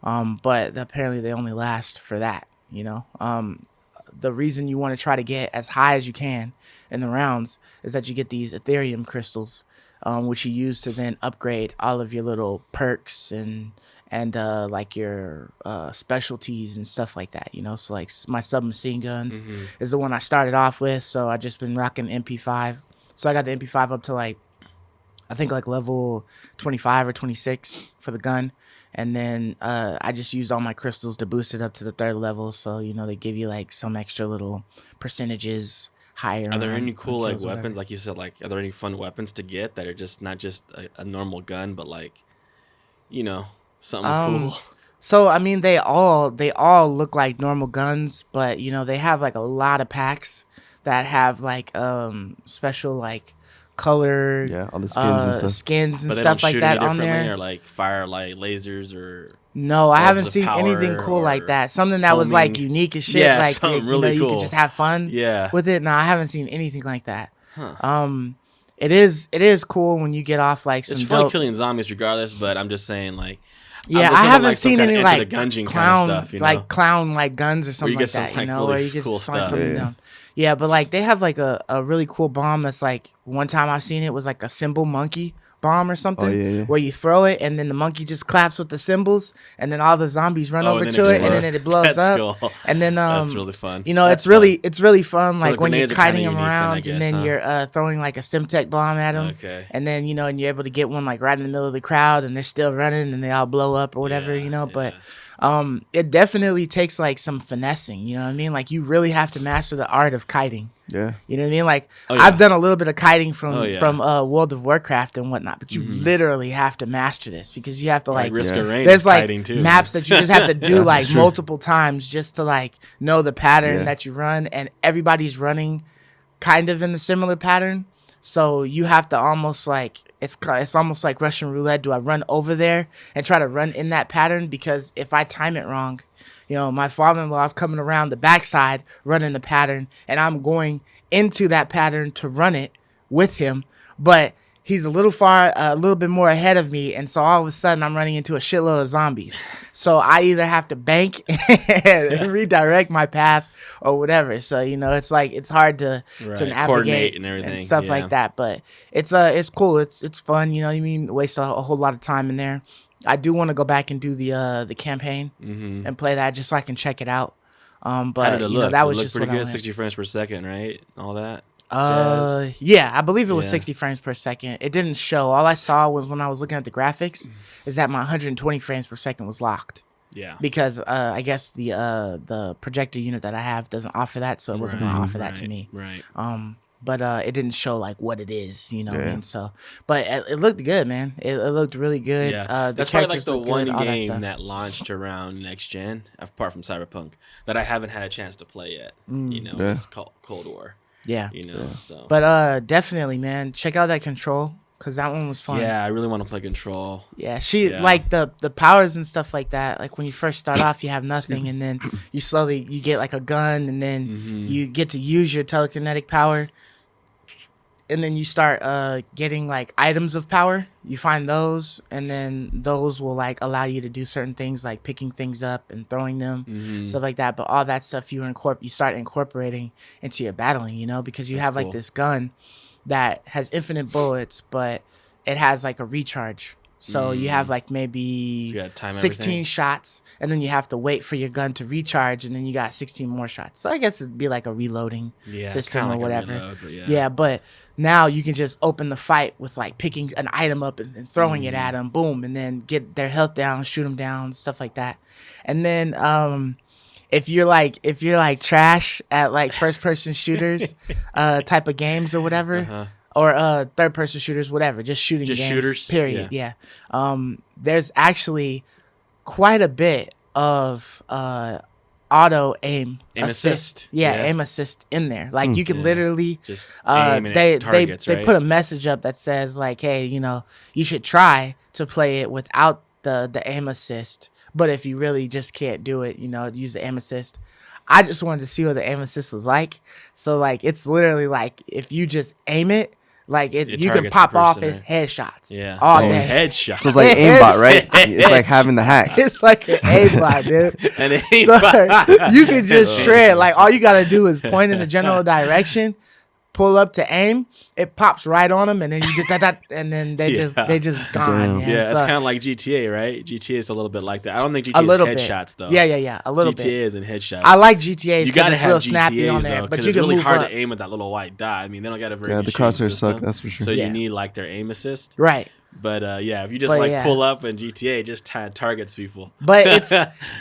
But apparently they only last for that, the reason you want to try to get as high as you can in the rounds is that you get these Ethereum crystals. which you use to then upgrade all of your little perks and like your specialties and stuff like that, you know. So like my submachine guns is the one I started off with, so I just been rocking MP5. So I got the MP5 up to like I think like level 25 or 26 for the gun. And then I just used all my crystals to boost it up to the 3rd level. So, you know, they give you like some extra little percentages higher. Are there any on cool like kills or whatever. weapons, like you said? Like, are there any fun weapons to get that are just not just a normal gun, but like, you know, something cool? So I mean, they all look like normal guns, but you know, they have like a lot of packs that have like special like color all the skins and stuff. skins and But they stuff don't like shoot that any on differently, there. or like fire like lasers or No, I haven't of seen anything power cool like or that. Something that was like homing. unique as shit. Yeah, like something you really know, you cool. could just have fun Yeah. with it. No, I haven't seen anything like that. Huh. It is cool when you get off like some It's fun dope. killing zombies regardless, but I'm just saying like Yeah, I'm I listening to, haven't like, some seen kinda any Enter like the Gungeon clown kind of stuff, you know? like clown like guns or you something get like some, that. like, You know, really where you just cool find stuff. something Yeah. dumb. Yeah, but like they have like a really cool bomb that's like one time I've seen it was like a symbol monkey bomb or something yeah. where you throw it and then the monkey just claps with the symbols and then all the zombies run Oh, over and to then it and then it blows That's up. cool. And then That's really fun. You know, That's it's really fun So like the when you're grenades are kinda kiting them unique then, I around and guess, then huh? you're throwing like a Simtech bomb at them. Okay. And then, you know, and you're able to get one like right in the middle of the crowd and they're still running and they all blow up or whatever, Yeah, you know, yeah. but it definitely takes like some finessing, you know what I mean? Like you really have to master the art of kiting. Yeah. You know what I mean? Like Oh, yeah. I've done a little bit of kiting from Oh, yeah. World of Warcraft and whatnot, but you literally have to master this because you have to like Risk of Rain there's is like kiting too. maps that you just have to do like true. multiple times just to like know the pattern Yeah. that you run, and everybody's running kind of in a similar pattern. So you have to almost like it's almost like Russian roulette. Do I run over there and try to run in that pattern? Because if I time it wrong, you know, my father-in-law is coming around the backside running the pattern, and I'm going into that pattern to run it with him, but he's a little bit more ahead of me, and so all of a sudden I'm running into a shitload of zombies. So I either have to bank and redirect my path or whatever. So you know, it's like it's hard to Right, navigate coordinate and everything, stuff yeah. like that. But it's cool. It's fun. You know, what I mean, waste a whole lot of time in there. I do want to go back and do the campaign and play that just so I can check it out. How But did it you look? know, that It was looked just pretty what I good, went. 60 frames per second, right? All that. jazz. Yeah, I believe it was Yeah. 60 frames per second. It didn't show. All I saw was when I was looking at the graphics is that my 120 frames per second was locked Yeah. because I guess the projector unit that I have doesn't offer that, so it wasn't going to offer that to me. Right. But it didn't show like what it is, you know what I Yeah. mean? So, but it looked good, man. It looked really good. Yeah. The That's probably like characters the looked one good, all that game stuff. that launched around next gen, apart from Cyberpunk, that I haven't had a chance to play yet. You know, Yeah. it's called Cold War. Yeah. You know, so. But definitely, man, check out that Control because that one was fun. Yeah, I really want to play Control. Yeah, Yeah. like the powers and stuff like that. Like when you first start off, you have nothing, and then you get like a gun, and then you get to use your telekinetic power, and then you start getting like items of power. You find those, and then those will like allow you to do certain things like picking things up and throwing them, stuff like that. But all that stuff you start incorporating into your battling, you know, because you have like cool. this gun that has infinite bullets, but it has like a recharge. So you have like maybe gotta time 16 everything. shots, and then you have to wait for your gun to recharge, and then you got 16 more shots. So I guess it'd be like a reloading Yeah, it's system kinda or like a whatever. reload, but yeah. Yeah, but now you can just open the fight with like picking an item up and throwing it at them, boom, and then get their health down, shoot them down, stuff like that. And then if you're like trash at like first person shooters type of games or whatever, or third person shooters, whatever, just shooting Just games, shooters? period. Yeah. There's actually quite a bit of auto aim assist. Yeah, Yeah. aim assist in there. Like you can literally Just aiming they at targets, they right? put a message up that says like, hey, you know, you should try to play it without the aim assist. But if you really just can't do it, you know, use the aim assist. I just wanted to see what the aim assist was like. So like it's literally like if you just aim it, like It you can targets pop the off person, as headshots. Yeah. All Oh, day. headshot. So it's like aimbot, right? It's like having the hacks. It's like an aimbot, dude. And So you can just shred. Like all you gotta do is point in the general direction, pull up to aim, it pops right on them, and then you just that, and then they just gone. Damn. Yeah, Yeah, it's so, kind of like GTA, right? GTA is a little bit like that. I don't think a GTA is little bit. headshots though. Yeah, a little GTA bit. is in headshots. I like GTA's You gotta because it's have real snappy GTAs on there, though, but because you it's can really move hard up. to aim with that little white dot. I mean, they don't got a very Yeah, good the shooting crosshairs suck. system, That's for sure. so Yeah. you need like their aim assist. Right. But yeah, if you just But like yeah. pull up and GTA just targets people. But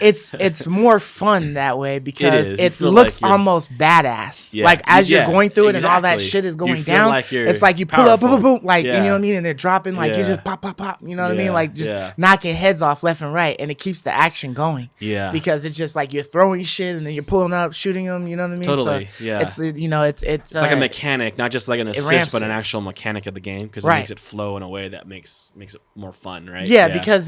it's more fun that way because is. You it feel looks like you're- almost badass. Yeah. Like as you're Yeah, going through it and all that exactly. shit is You going feel down, like you're it's like you pull up, boom, boom, powerful. boom, like you know Yeah. what I mean, and they're dropping like you Yeah. just pop, you know what I Yeah, mean, like just yeah. knocking heads off left and right, and it keeps the action going. Yeah. Because it's just like you're throwing shit and then you're pulling up, shooting them. You know what I mean? Totally, So yeah. It's it's It's like a mechanic, not just like an ramps assist, but an it. actual mechanic of the game because it Right. makes it flow in a way that makes it more fun, right? Yeah, because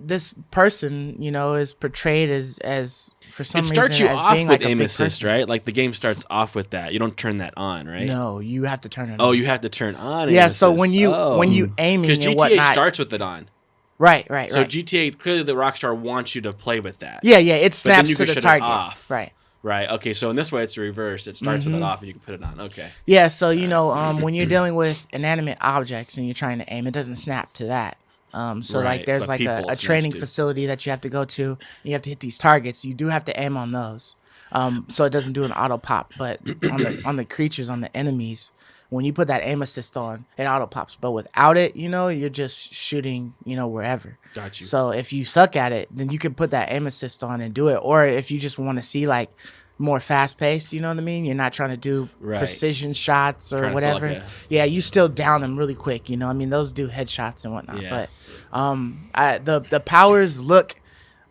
this person, is portrayed as for some it starts reason you as off being with like a aim big assist, person. right? Like the game starts off with that. You don't turn that on, right? No, you have to turn it Oh, on. you have to turn on. Yeah, aim so assist. when you aiming because and GTA whatnot, starts with it on. right. So right. GTA clearly the Rockstar wants you to play with that. Yeah, it But then snaps you to can the shut target. it off. Right. Right. Okay. So in this way, it's the reverse. It starts with it off, and you can put it on. Okay. Yeah, so when you're dealing with inanimate objects and you're trying to aim, it doesn't snap to that. So Right, like there's but like people a it snaps training to. facility that you have to go to. You have to hit these targets. You do have to aim on those. So it doesn't do an auto pop, but on the creatures, on the enemies, when you put that aim assist on, it auto pops. But without it, you're just shooting, wherever. Got you. So if you suck at it, then you can put that aim assist on and do it. Or if you just want to see like more fast paced, you know what I mean? You're not trying to do Right. precision shots or Trying to feel whatever. like Yeah, you still down them really quick, I mean, those do headshots and whatnot. Yeah. But the powers look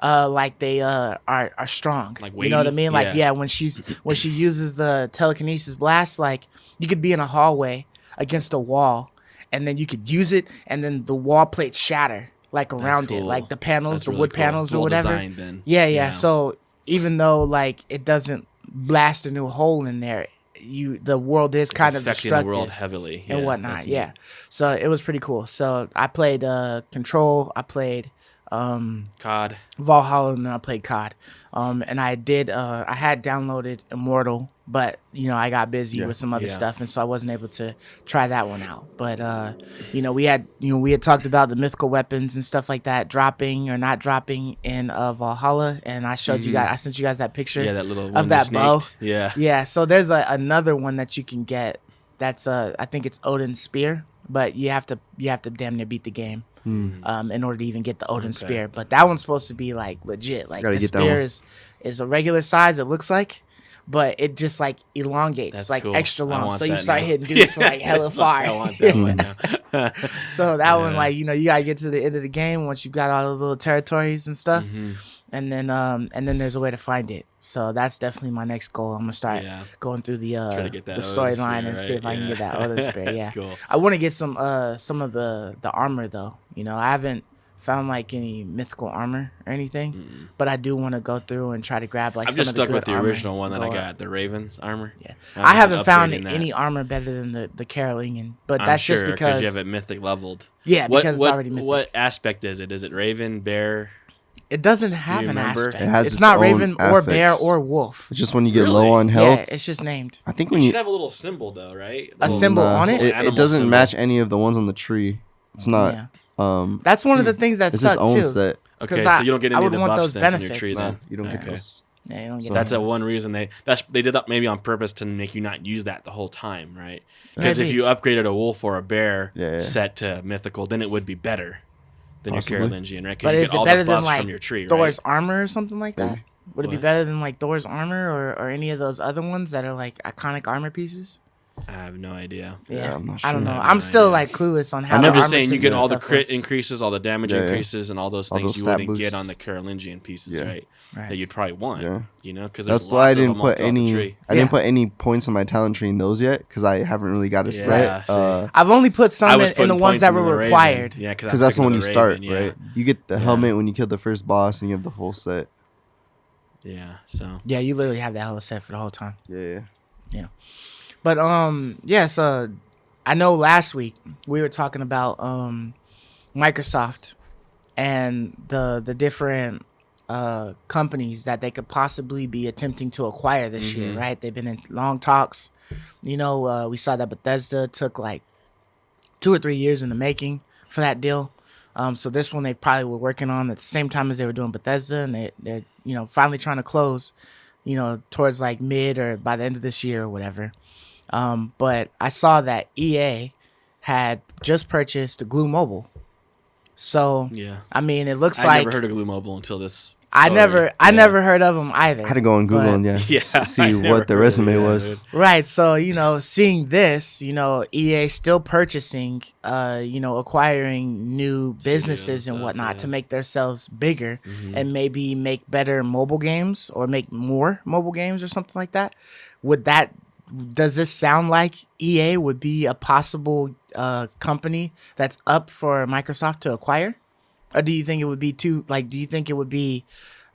like they are strong. Like you know what I weighty? mean? Like Yeah. when she uses the telekinesis blast, like you could be in a hallway against a wall and then you could use it and then the wall plates shatter like around it, cool. like the panels, That's the really wood cool. panels or Well whatever. designed then. Yeah. So even though like it doesn't blast a new hole in there, the world is kind of affecting destructive the world heavily and Yeah, whatnot. that's Yeah. neat. So it was pretty cool. So I played Control. I played COD. Valhalla, and then I played COD. And I did. I had downloaded Immortal, but I got busy with some other Yeah. stuff, and so I wasn't able to try that one out. But we had talked about the mythical weapons and stuff like that dropping or not dropping in Valhalla, and I showed you guys. I sent you guys that picture. Yeah, that little one of that you bow. snaked. Yeah. Yeah. So there's another one that you can get. That's I think it's Odin's spear, but you have to damn near beat the game. In order to even get the Odin spear, but that one's supposed to be like legit. Like Gotta the get that spear one. is a regular size. It looks like, but it just like elongates, That's like cool. extra I long. want So you that start now. hitting dudes for like hella far. I want that one now. So that one, Yeah. like you gotta get to the end of the game once you've got all the little territories and stuff, Mm-hmm. and then there's a way to find it. So that's definitely my next goal. I'm gonna start Yeah. going through the Try to get that the Odin storyline spear, and see right? if I can Yeah. get that Odin spear. That's Yeah, cool. I want to get some of the armor though. I haven't found like any mythical armor or anything, but I do want to go through and try to grab like I'm some just of the stuck with good the armor original one and that I go got, up. the Ravens armor. Yeah, I've I been haven't found upgrading that. any armor better than the Carolingian, but I'm that's sure, just because you have it mythic leveled. yeah, What, because what, it's already mythic. What aspect is it? Is it Raven, Bear? It doesn't have an remember? aspect. It has it's its not own Raven or Bear affix. or Wolf. It's just when you get Really? low on health. Yeah, it's just named. I think You when you should have a little symbol though, right? A symbol on it? It Animal doesn't symbol. match any of the ones on the tree. It's not. Yeah. That's one of the things that It's its suck own too. set. Okay, 'Cause so I- you don't get I any would of the want buffs those then from your tree benefits. then. You don't get Okay. those. Yeah, you don't get That's those. one reason they did that maybe on purpose to make you not use that the whole time, right? Because if Maybe. you upgraded a wolf or a bear Yeah. set to mythical, then it would be better than Possibly. your Carolingian, right? But Because you is get it all better the than buffs like from your tree, Thor's right? armor or something like that? Maybe. Would it be What? better than like Thor's armor or any of those other ones that are like iconic armor pieces? I have no idea. Yeah, I'm not I don't sure. know. I have I'm no still idea. like clueless on how. I'm the just armor saying you system get and all the stuff crit works. increases, all the damage Yeah, yeah. increases, and all those All things those you stat wouldn't get boosts. on the Carolingian pieces, Yeah. right? Right. That you'd probably want, Yeah. Because That's why I didn't put any. I didn't put any points on my talent tree in those yet because I haven't really got a Yeah, set. see. I've only put some I was in the putting ones points that into were the Raven. required. Yeah, Because that's the one you start, yeah. right? You get the helmet when you kill the first boss, and you have the full set. Yeah, so Yeah, you literally have that whole set for the whole time. Yeah. But yeah, so I know last week we were talking about Microsoft and the different companies that they could possibly be attempting to acquire this year, right? They've been in long talks. You know, we saw that Bethesda took like 2 or 3 years in the making for that deal. So this one they probably were working on at the same time as they were doing Bethesda, and they're finally trying to close, towards like mid or by the end of this year or whatever. But I saw that EA had just purchased Glue Mobile. So Yeah. I mean, it looks I like never heard of Glue Mobile until this. I story. never heard of them either. I had to go on Google and Yeah, see I never what the heard of resume it, was. dude. Right. So, seeing this, EA still purchasing, acquiring new businesses and stuff, whatnot yeah. to make themselves bigger and maybe make better mobile games or make more mobile games or something like that. Does this sound like EA would be a possible company that's up for Microsoft to acquire? Or do you think it would be do you think it would be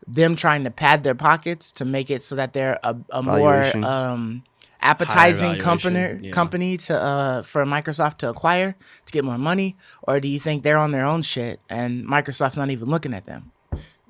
them trying to pad their pockets to make it so that they're a more Valuation. appetizing Higher valuation, company to for Microsoft to acquire to get more money? Or do you think they're on their own shit and Microsoft's not even looking at them?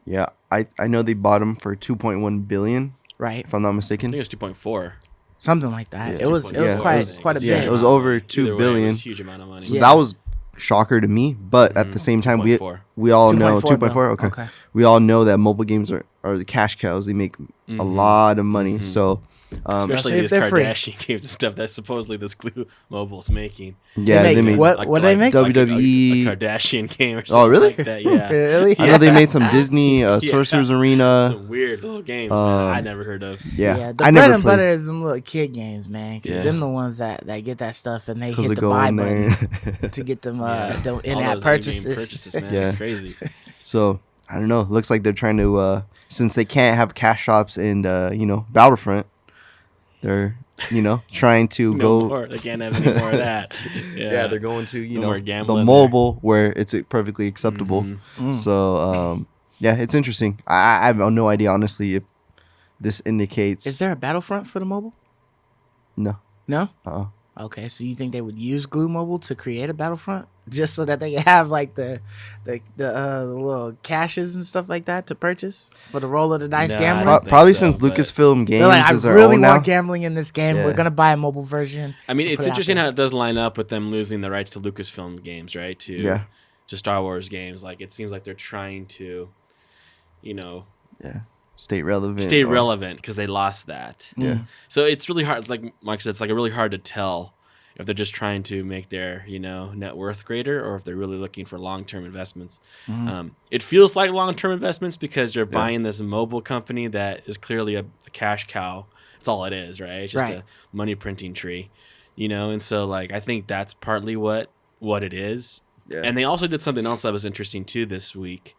Yeah, I know they bought them for 2.1 billion, Right. if I'm not I mistaken. think it was 2.4. Something like that. Yeah, It was 2.4, quite I think. quite a Yeah, bit. it was over Either 2 way, it billion. was a huge amount of money. So Yeah. that was shocker to me, but at the same time, we 2.4. all know 2.4 2.4. Okay. Okay. We all know that mobile games are the cash cows. They make a lot of money. Mhm. So Especially if these they're free. Kardashian games and stuff that supposedly this Glue Mobile's making. yeah, make they made. what do they make? WWE. a Kardashian game or something really? like that. Yeah. Really? I know they made some Disney Sorcerer's Arena. Some weird little games man, I never heard of. Yeah, The I bread never and played. butter is them little kid games, man. Because Yeah. them the ones that get that stuff and they 'Cause hit they the go buy in button there. to get them Yeah. them All in-app those purchases. purchases, man. Yeah. It's crazy. So I don't know. Looks like they're trying to since they can't have cash shops in Battlefront, they're trying to No go. more. They can't have any more of that. Yeah, they're going to No more the gambling there. mobile where it's perfectly acceptable. Mhm. So yeah, it's interesting. I have no idea honestly if this indicates. Is there a Battlefront for the mobile? No. No? Okay, so you think they would use Glue Mobile to create a Battlefront just so that they can have like the little caches and stuff like that to purchase for the roll of the dice Nah, gambling? I don't think Probably so, since but- Lucasfilm Games They're like, I is their really own want now. gambling in this game. We're Yeah. gonna buy a mobile version. I mean, and it's put it out interesting there. how it does line up with them losing the rights to Lucasfilm games, right? Yeah. To Star Wars games. Like it seems like they're trying to, Yeah. Stay relevant. stay or- relevant because they lost that. Yeah. So it's really hard. It's like Mike said, it's like really hard to tell if they're just trying to make their net worth greater or if they're really looking for long-term investments. It feels like long-term investments because you're buying this mobile company that is clearly a cash cow. That's all it is, right? It's just Right. a money printing tree, and so like I think that's partly what it is. Yeah. And they also did something else that was interesting too this week.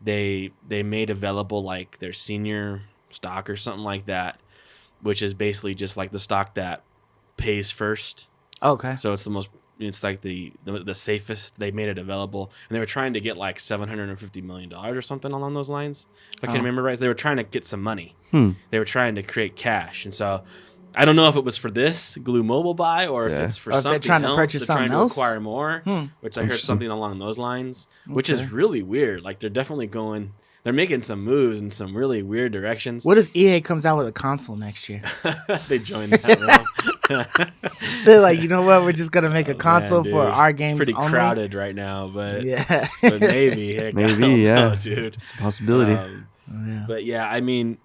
They made available like their senior stock or something like that, which is basically just like the stock that pays first. Okay. So it's like the safest. They made it available, and they were trying to get like $750 million or something along those lines. If I can remember right, they were trying to get some money. They were trying to create cash, and so I don't know if it was for this Glue Mobile buy or if it's for Or if they're something trying to else. purchase They're something trying else? to acquire more, which I heard Interesting. something along those lines, which is Okay. really weird. Like they're definitely going. They're making some moves in some really weird directions. What if EA comes out with a console next year? They joined that realm. They're like, you know what? We're just gonna make a console Man, for dude. our games It's pretty only. crowded right now, but Yeah. but maybe, heck, I Maybe, don't yeah. know, dude. It's a possibility. Yeah. But yeah, I mean,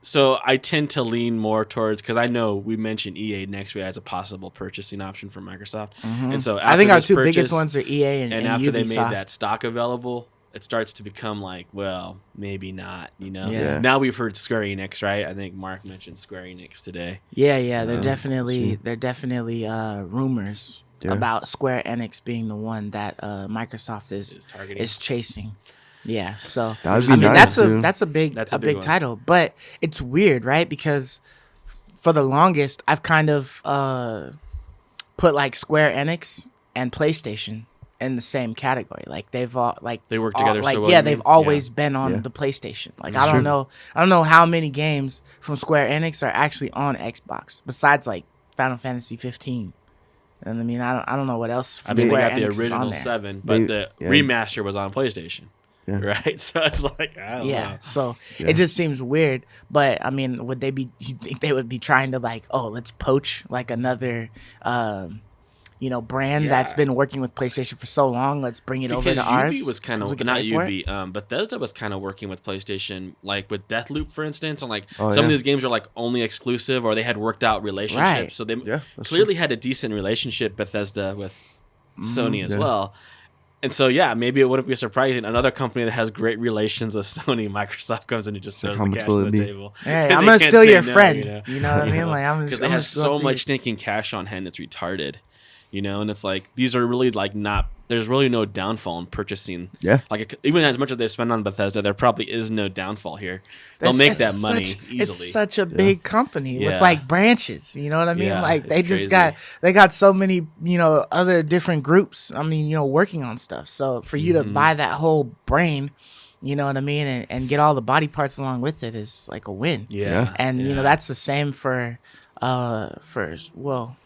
so I tend to lean more towards because I know we mentioned EA next week as a possible purchasing option for Microsoft, and so I think after our this two purchase, biggest ones are EA and after they Ubisoft. made that stock available, it starts to become like, well, maybe not. Yeah. Now we've heard Square Enix, right? I think Mark mentioned Square Enix today. Yeah, they're definitely rumors Yeah. about Square Enix being the one that Microsoft Is targeting. is chasing. Yeah, so That would be I mean nice, dude. that's a big That's a big big one. title, but it's weird, right? Because for the longest, I've kind of put like Square Enix and PlayStation in the same category. Like they've all like They work all- together so like well, yeah, you they've mean? always been on Yeah. the PlayStation. Like That's I don't true. know how many games from Square Enix are actually on Xbox besides like Final Fantasy 15. And I mean, I don't know what else I from mean, they Square got the Enix is on original there. 7, but the yeah. remaster was on PlayStation. Yeah. right? So it's like, I don't Yeah. know. So Yeah. it just seems weird. But I mean, would they be? You think they would be trying to like, oh, let's poach like another, brand that's Yeah. been working with PlayStation for so long? Let's bring it over Because to ours. UB was kind 'cause we of can not pay for it? UB, Bethesda was kind of working with PlayStation, like with Deathloop, for instance. On like Oh, some of yeah. these games are like only exclusive, or they had worked out relationships. Right. So they Yeah, that's clearly had a decent relationship, Bethesda, with Sony as Yeah. well. And so yeah, maybe it wouldn't be surprising another company that has great relations with Sony, Microsoft, comes in and just It's like, throws how the much cash will on it the be? table. Hey, And I'm they gonna can't steal say your no, friend. you know? You know what I mean? Like I'm Because just they I'm have just so going through much stinking cash on hand, it's retarded. And it's like these are really like not. There's really no downfall in purchasing. Yeah. Like even as much as they spend on Bethesda, there probably is no downfall here. They'll That's- make it's that money such- easily. It's such a big company with Yeah. like branches. You know what I mean? Yeah, Like they it's just crazy. got so many other different groups. I mean working on stuff. So for you to Mhm. buy that whole brain, you know what I mean, and get all the body parts along with it is like a win. yeah, And yeah. that's the same for well,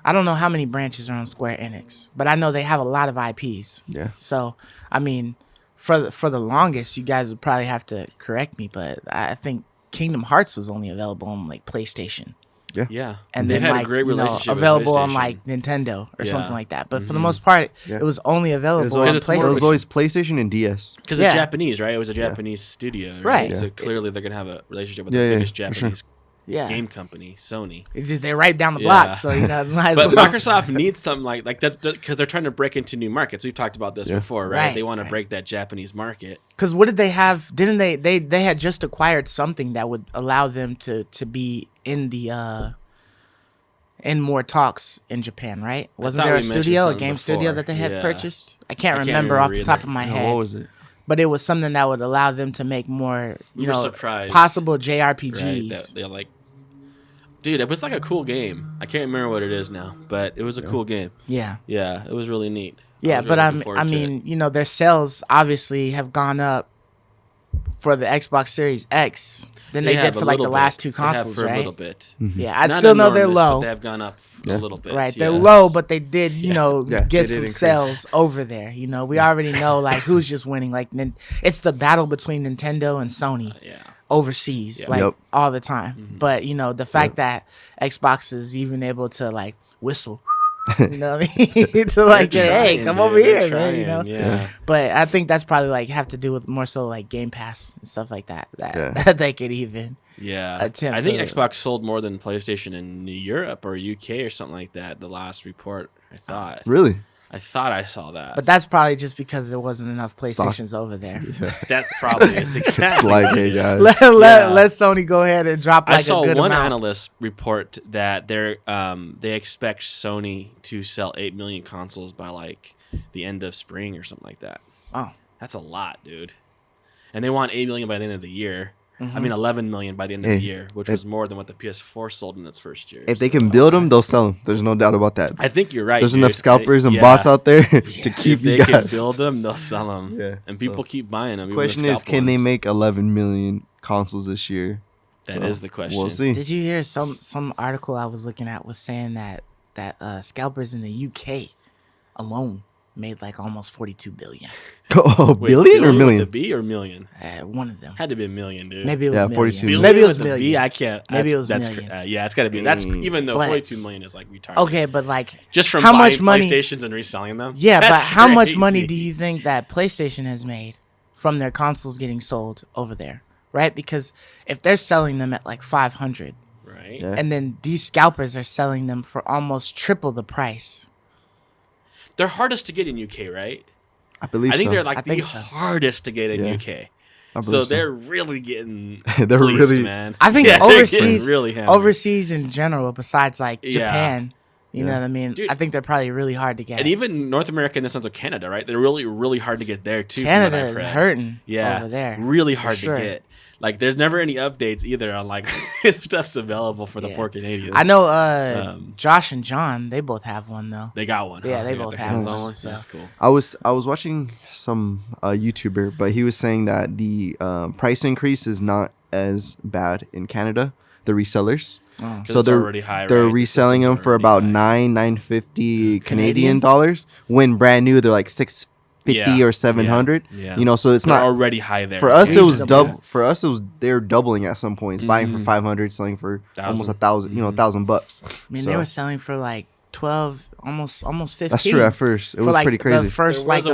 I don't know how many branches are on Square Enix, but I know they have a lot of IPs. Yeah. So, I mean, for the longest, you guys would probably have to correct me, but I think Kingdom Hearts was only available on like PlayStation, yeah, and they've then had like a great relationship. available with on PlayStation. like Nintendo or Yeah. something like that. But for the Mhm. most part, Yeah. it was only It was available on always, it's more it was PlayStation. always PlayStation and DS. Because Yeah. it's Japanese, right? It was a Japanese studio, right? Right. So Yeah. clearly they're gonna have a relationship with Yeah, the yeah, biggest for sure. Japanese Yeah, game company, Sony. it's just they're right down the Yeah. block, so might as But well. Microsoft needs something like that because they're trying to break into new markets. We've talked about this Yeah. before, right? Right, They want to right. break that Japanese market. Because what did they have? Didn't they had just acquired something that would allow them to be in the in more talks in Japan, right? Wasn't thought there a we mentioned studio, a something game studio before. that they had Yeah. purchased? I I can't can't remember off the remember top either. of my Yeah, head. what was it? But it was something that would allow them to make more, We were surprised. possible Right? JRPGs. That they're like, dude, it was like a cool game. I can't remember what it is now, but it was a cool game. Yeah. Yeah, it was really neat. Yeah, was but really looking forward to it. their sales obviously have gone up for the Xbox Series X than they have did a for like the little last bit. two They have consoles, for a right? little bit. Yeah, I Not still know they're enormous, low. But they have gone up a Yeah. little bit. Right, they're yes. low, but they did, Yeah, they get did some increase. sales over there. We already know like who's just winning. Like it's the battle between Nintendo and Sony Yeah. overseas, Yeah. like Yep. all the time. But the fact that Xbox is even able to like whistle, you know what I mean, to like They're hey, trying, come dude. over They're here, man. trying, Yeah. But I think that's probably like have to do with more so like Game Pass and stuff like that. Yeah. That they could even. Yeah. Attempt I think to- Xbox sold more than PlayStation in Europe or UK or something like that. The last report, I thought. Really? I thought I saw that. But that's probably just because there wasn't enough PlayStations over there. that probably is exactly like, what hey, it is. guys. let Yeah. let Sony go ahead and drop like I saw a good one amount. analyst report that they expect Sony to sell 8 million consoles by like the end of spring or something like that. Oh. That's a lot, dude. And they want 8 million by the end of the year. Mm-hmm. I mean 11 million by the end of the Hey, year, which was more than what the PS4 sold in its first year. If they So, can build them, they'll sell them. There's no doubt about that. I think you're right. There's dude. enough scalpers and Yeah. bots out there to Yeah, keep if you they can guys. build them, they'll sell them. Yeah, And so- people keep buying them. even the Question is, scalp can they ones. make 11 million consoles this year? That is the question. We'll see. Did you hear some article I was looking at was saying that scalpers in the UK alone made like almost 42 billion. Oh, Wait, billion or with million? the B or million? One of them. Had to be a million, dude. Maybe it was Yeah, million. 42 Billion Maybe it was with the B, million. I can't. Maybe that's- it was that's, million. Yeah, it's got to be. That's Dang. even though But- 42 million is like retarded. Okay, but like just from how buying much money? PlayStations and reselling them. Yeah, That's but how much money crazy. do you think that PlayStation has made from their consoles getting sold over there? Right? Because if they're selling them at like 500, Right. Yeah. and then these scalpers are selling them for almost triple the price. They're hardest to get in UK, right? I believe I think so. they're I like the think so. hardest to get in Yeah. UK. I So believe they're really getting They're fleeced, really- man. I think Yeah, they're getting overseas, really hammered. overseas in general, besides like Yeah. Japan, you know Yeah. what I mean? Dude. I think they're probably really hard to get. And even North America in the sense of Canada, right? They're really, really hard to get there too. from what Canada I've is read. hurting Yeah, over there. really for hard sure. to get. Like, there's never any updates either on like if stuff's available for the Yeah. poor Canadians. I know Um, Josh and John, they both have one though. They got one. Yeah, huh? they got both their have hands one, on one. so- That's cool. I was watching some YouTuber, but he was saying that the price increase is not as bad in Canada. The resellers, Oh. So so it's they're already high, they're right? The reselling system's them for already about high. $950 Canadian? Canadian dollars. When brand new, they're like $650 650 or 700. Yeah. You know, so it's They're not already high there. for us. It was Reasonable. double. For us, it was they're doubling at some points, buying for 500, selling for almost 1,000. You know, $1,000. I mean, they were selling for like 12, almost 15. That's true. At first, it For was like pretty crazy. The first month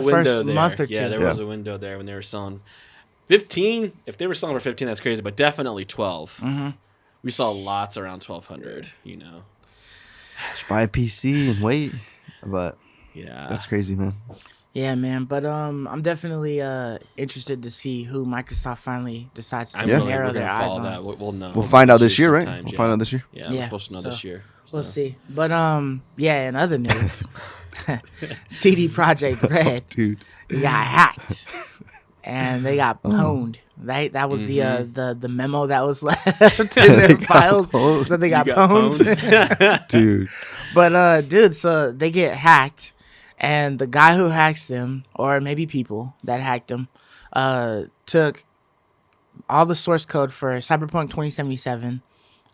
or two. Yeah, there was a window there when they were selling 15. If they were selling for 15, that's crazy. But definitely 12. Mm-hmm. We saw lots around 1,200. You know. Just buy a PC and wait. But Yeah, that's crazy, man. Yeah, man. But I'm definitely interested to see who Microsoft finally decides to I'm really, narrow we're their gonna eyes follow on. that. We'll know. We'll find out this Choose year, right? sometimes, We'll find out this year. Yeah, we're supposed to know so this year. We'll so. see. But yeah, in other news, CD Projekt Red Dude. got hacked and they got pwned. Right? That was the memo that was left in their files. So they got pwned. Dude. But dude, so they get hacked, and the guy who hacks them, or maybe people that hacked them, took all the source code for Cyberpunk 2077,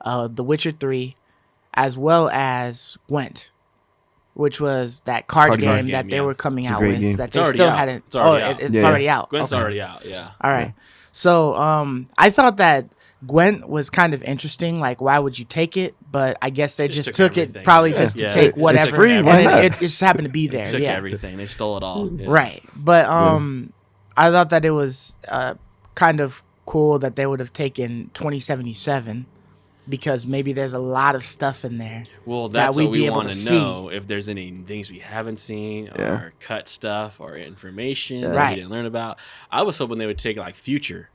The Witcher 3, as well as Gwent, which was that card game that they were coming out with game. that It's they already still out. hadn't. It's already out. It's already out. Gwent's Okay. already out. Yeah. All right. So I thought that Gwent was kind of interesting. Like, why would you take it? But I guess they just took it everything. probably Yeah. just to Yeah. take It's whatever. free, And why not? it just happened to be there. They took Yeah. everything. They stole it all. Yeah. Right. But I thought that it was kind of cool that they would have taken 2077 because maybe there's a lot of stuff in there. Well, that's we'd what be we able want to to see. know, if there's any things we haven't seen or cut stuff or information that Right. we didn't learn about. I was hoping they would take like future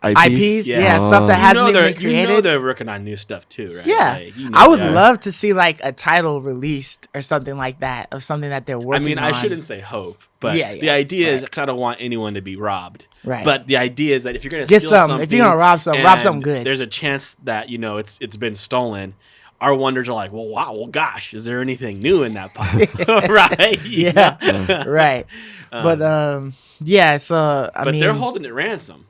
IPs, yeah, stuff that hasn't even been created. You know they're working on new stuff too, right? Yeah, Like, you know I would that. love to see like a title released or something like that of something that they're I working mean, on. I shouldn't say hope, but Yeah, the idea is right. 'cause I don't want anyone to be robbed. Right. But the idea is that if you're gonna Get steal something. something, If you're gonna rob something and good. There's a chance that it's been stolen. Our wonders are like, well, wow, well, gosh, is there anything new in that pile? Right? You Yeah, know? right. But yeah. So I But mean, they're holding it ransom.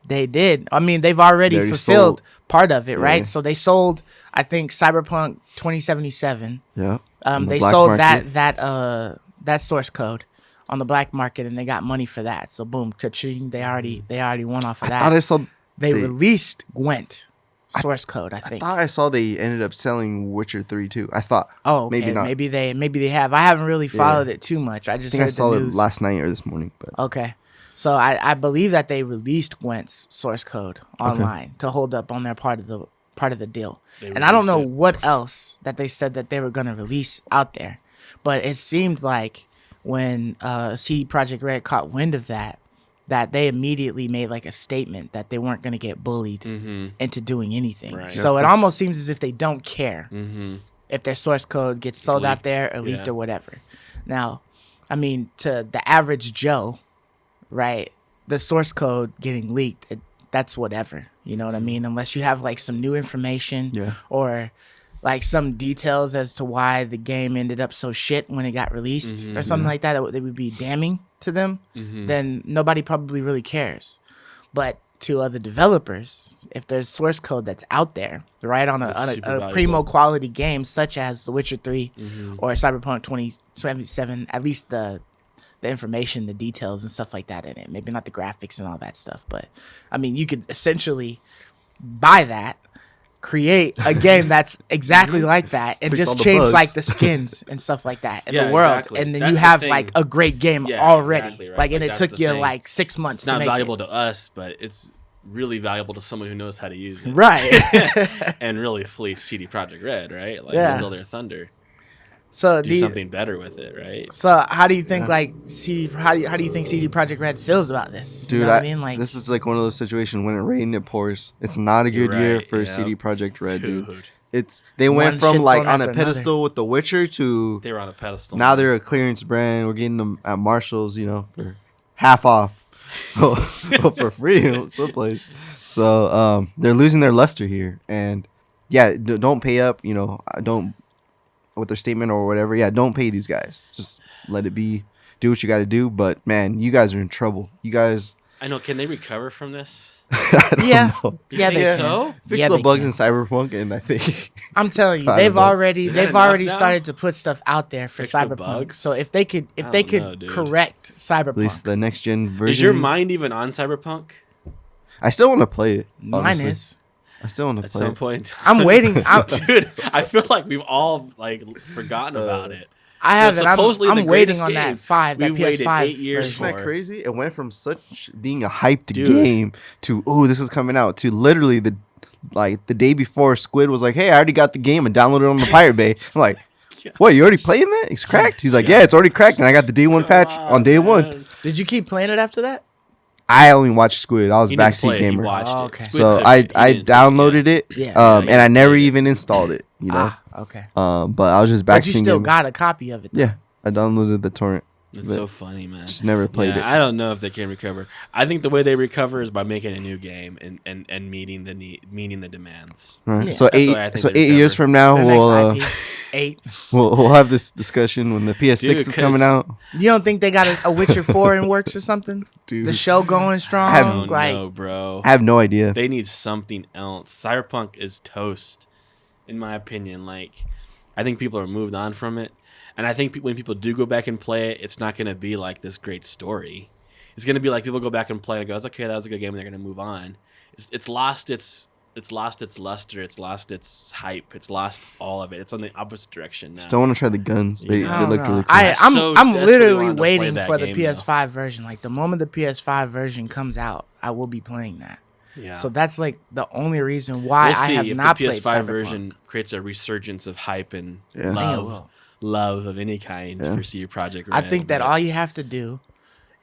they did. I mean, they've already They already fulfilled sold. part of it, right? Yeah. So they sold, I think, Cyberpunk 2077. Yeah. On the They black sold market. that source code on the black market, and they got money for that. So boom, ka-ching, they already won off of I thought that. I saw. They released Gwent source code, I think. I thought I saw they ended up selling Witcher 3 too. I thought. Oh, okay. maybe not. Maybe they have. I haven't really followed it too much. I I just think I heard saw the it news. last night or this morning. But Okay. So I believe that they released Gwent's source code online to hold up on their part of the deal. And I don't know released it. what else that they said that they were going to release out there. But it seemed like when CD Projekt Red caught wind of that they immediately made like a statement that they weren't going to get bullied into doing anything. Right. So it almost seems as if they don't care Mm-hmm. if their source code gets sold out leaked. there or leaked Yeah. or whatever. Now, I mean, to the average Joe, right, the source code getting leaked, that's whatever. You know what I mean? Unless you have like some new information Yeah. or like some details as to why the game ended up so shit when it got released or something like that, that would be damning to them, then nobody probably really cares. But to other developers, if there's source code that's out there, right, on That's super a valuable. primo quality game such as The Witcher 3 or Cyberpunk 2077, at least the information, the details and stuff like that in it. Maybe not the graphics and all that stuff, but I mean, you could essentially buy that, create a game that's exactly like that, and Fix all just the change bugs. like the skins and stuff like that in Yeah, the world, exactly. and then That's you the have thing. like a great game Yeah, already. exactly, right. Like, and Like, it that's took the you thing. like 6 months It's to not make valuable it. to us, but it's really valuable to someone who knows how to use it. Right. And really fleece CD Projekt Red, right? Like, Yeah. steal their thunder. So Do do you, something better with it, right? so how do you think like how do you think CD Projekt Red feels about this? dude, you know what I mean, like, this is like one of those situations when it rains, it pours. It's not a good You're year right, for yeah. CD Projekt Red, dude. Dude. It's they One went from like shitstorm on a after pedestal with The Witcher to They were on a pedestal. now they're a clearance brand. We're getting them at Marshalls, you know, for half off, for free someplace. So they're losing their luster here, and yeah, don't pay up. You know, don't with their statement or whatever. Yeah, don't pay these guys. Just let it be. Do what you got to do. But man, you guys are in trouble. You guys. I know. Can they recover from this? I don't Yeah. know. Yeah, they think can. so? Fix Yeah, the they bugs can. in Cyberpunk, and I think I'm telling you, I don't know. Is that they've enough already now? started to put stuff out there for Fix the Cyberpunk. bugs? So if they could I don't know, dude. correct at least Cyberpunk, the next gen version. Is your mind even on Cyberpunk? I still want to play it. mine Honestly. is. I still want to At play some it. point, I'm waiting. dude. I feel like we've all like forgotten about it. I You know, haven't. supposedly the I'm waiting greatest on game. that that We waited PS5 8 years version. Isn't that for. crazy? It went from such being a hyped Dude. game to this is coming out to literally the day before Squid was like, hey, I already got the game and downloaded it on the Pirate Bay. I'm like, what? You already playing that? It's cracked. He's like, yeah, it's already cracked, and I got the day one patch on day one. Did you keep playing it after that? I only watched Squid. I was He didn't backseat play it, he gamer. watched Oh, it. okay. Squid So took I it. He I didn't take downloaded it, Yeah. Yeah, and I he never played it. even installed it. You know, Okay. but I was just But you backseat still gamer. got a copy of it. Though. Yeah, I downloaded the torrent. It's but so funny, man. Just never played Yeah, it. I don't know if they can recover. I think the way they recover is by making a new game and meeting the demands. Right. Yeah. So That's eight why I think so they 8 years recover. from now Their we'll next IP, 8. we'll have this discussion when the PS6 Dude, is coming 'cause- out. You don't think they got a Witcher 4 in works or something? Dude, The show going strong. Have- I don't like know, bro. I have no idea. They need something else. Cyberpunk is toast, in my opinion. Like, I think people are moved on from it, and I think when people do go back and play it, it's not going to be like this great story. It's going to be like people go back and play and go, "Okay, that was a good game," and they're going to move on. It's lost its luster. It's lost its hype. It's lost all of it. It's on the opposite direction now. Still want to try the guns. They I I don't look know. really cool. I'm so I'm desperately literally wanted to play waiting that for the game, PS5 version. Like the moment the PS5 version comes out, I will be playing that. Yeah. So that's like the only reason why We'll I see have if not the played PS5 Cyberpunk. version creates a resurgence of hype and Yeah. I think it will. love of any kind Yeah. for CD Projekt Red. I think that but- all you have to do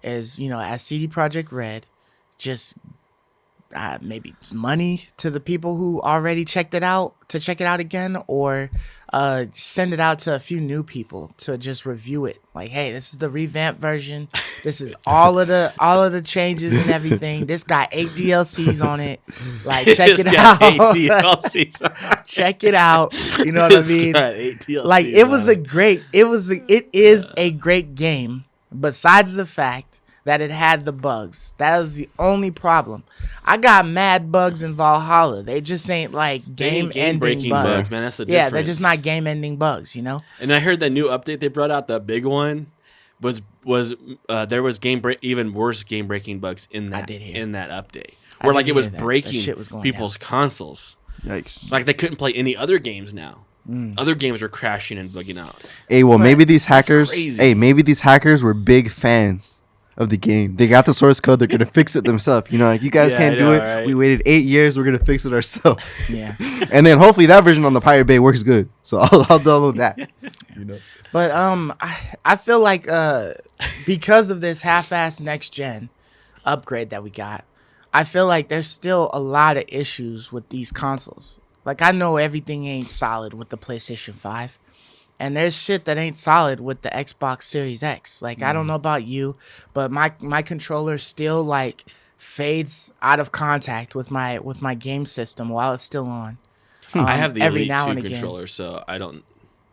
is, as CD Projekt Red, just maybe money to the people who already checked it out to check it out again, or send it out to a few new people to just review it. Like, hey, this is the revamped version. This is all of the changes and everything. This got 8 DLCs on it. Like, check It's it got out. 8 DLCs. Check it out. You know what I It's mean? got 8 DLCs Like it was on it is a great game, besides the fact that it had the bugs. That was the only problem. I got mad bugs in Valhalla. They just ain't like They ain't game ending game-breaking bugs. bugs, man. That's the Yeah, they're just difference. not game ending bugs, And I heard that new update they brought out, the big one, was there was even worse game breaking bugs in that did hear. in that update, I where did like it was hear that. That breaking shit was going people's consoles. Yikes. Like they couldn't play any other games now. Mm. Other games were crashing and bugging out. Hey, well, maybe these That's hackers. crazy. Hey, maybe these hackers were big fans of the game. They got the source code. They're gonna fix it themselves. Like you guys Yeah, can't I do know, it. right? We waited 8 years. We're gonna fix it ourselves. Yeah. And then hopefully that version on the Pirate Bay works good. So I'll download that. But I feel like because of this half-ass next gen upgrade that we got, I feel like there's still a lot of issues with these consoles. Like I know everything ain't solid with the PlayStation 5, and there's shit that ain't solid with the Xbox Series X. Like I don't know about you, but my controller still like fades out of contact with my game system while it's still on. I have the every Elite now 2 and again. controller, so I don't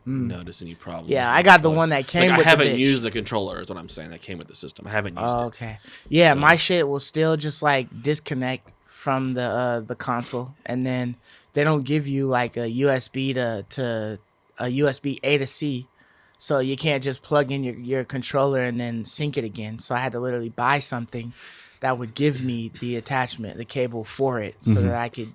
notice any problems. Yeah, with I got the controller. one that came Like, with I haven't the bitch. used the controller. Is what I'm saying. That came with the system. I haven't used Oh, it. okay. Yeah, So- my shit will still just like disconnect from the console, and then they don't give you like a USB to a USB A to C, so you can't just plug in your controller and then sync it again. So I had to literally buy something that would give me the attachment, the cable for it, so that I could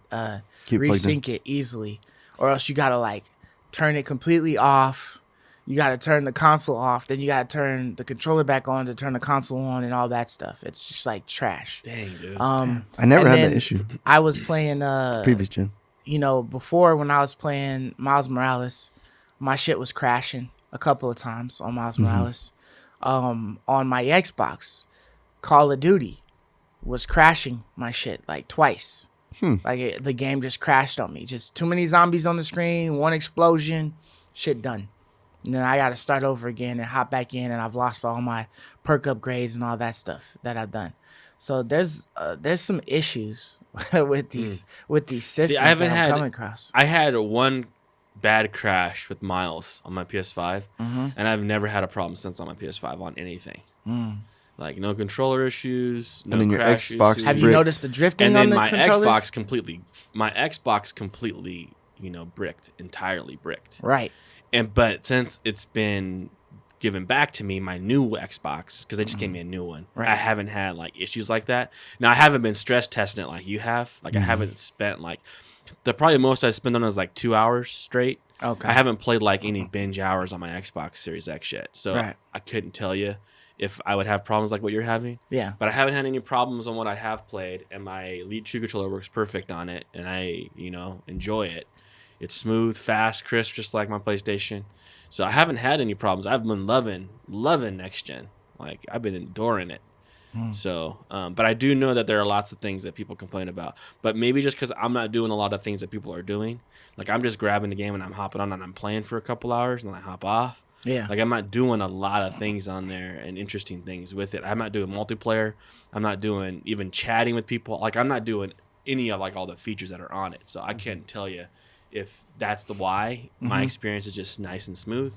Keep plugged in. resync it easily. Or else you gotta like turn it completely off. You gotta turn the console off. Then you gotta turn the controller back on to turn the console on and all that stuff. It's just like trash. Dang, dude. I never and had then that issue. I was playing Previous gen. before when I was playing Miles Morales, my shit was crashing a couple of times on Miles Morales. On my Xbox, Call of Duty was crashing my shit like twice. Like the game just crashed on me. Just too many zombies on the screen, one explosion, shit done. And then I got to start over again and hop back in, and I've lost all my perk upgrades and all that stuff that I've done. So there's some issues with these systems I haven't that I'm had- coming across. I had one bad crash with Miles on my PS5, and I've never had a problem since on my PS5 on anything. Like no controller issues, no And then your crash Xbox issues. Have you brick. noticed the drifting And on then the my controllers? Xbox completely, bricked, entirely bricked. Right. But since it's been given back to me, my new Xbox, because they just gave me a new one, Right. I haven't had like issues like that. Now I haven't been stress testing it like you have. Like I haven't spent like the probably most I spent on it is like 2 hours straight. Okay. I haven't played like any binge hours on my Xbox Series X yet, so Right. I couldn't tell you if I would have problems like what you're having. Yeah. But I haven't had any problems on what I have played, and my Elite 2 controller works perfect on it, and I, enjoy it. It's smooth, fast, crisp, just like my PlayStation. So I haven't had any problems. I've been loving next gen. Like I've been adoring it. So, but I do know that there are lots of things that people complain about. But maybe just because I'm not doing a lot of things that people are doing, like I'm just grabbing the game and I'm hopping on and I'm playing for a couple hours and then I hop off. Yeah. Like I'm not doing a lot of things on there and interesting things with it. I'm not doing multiplayer. I'm not doing even chatting with people. Like I'm not doing any of like all the features that are on it. So I can't tell you if that's the why. My experience is just nice and smooth,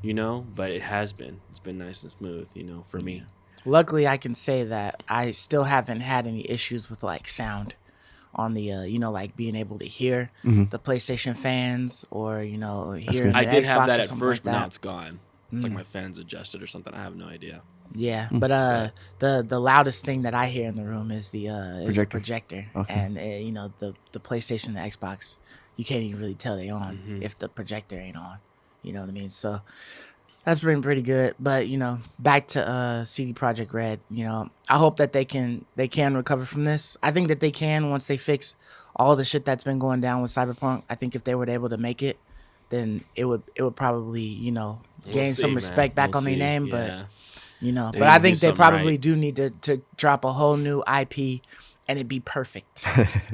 but it has been. It's been nice and smooth, for me. Luckily, I can say that I still haven't had any issues with like sound on the, like being able to hear the PlayStation fans or, hearing the I did Xbox have that or at something first, like but now that. it's gone. It's like my fans adjusted or something. I have no idea. Yeah, but the loudest thing that I hear in the room is the projector. Okay. And the PlayStation, and the Xbox, you can't even really tell they on if the projector ain't on. You know what I mean? So that's been pretty good. But back to CD Projekt Red. I hope that they can recover from this. I think that they can once they fix all the shit that's been going down with Cyberpunk. I think if they were able to make it, then it would probably gain some respect back on their name. Yeah. But They I need to think do they something probably right. do need to drop a whole new IP and it be perfect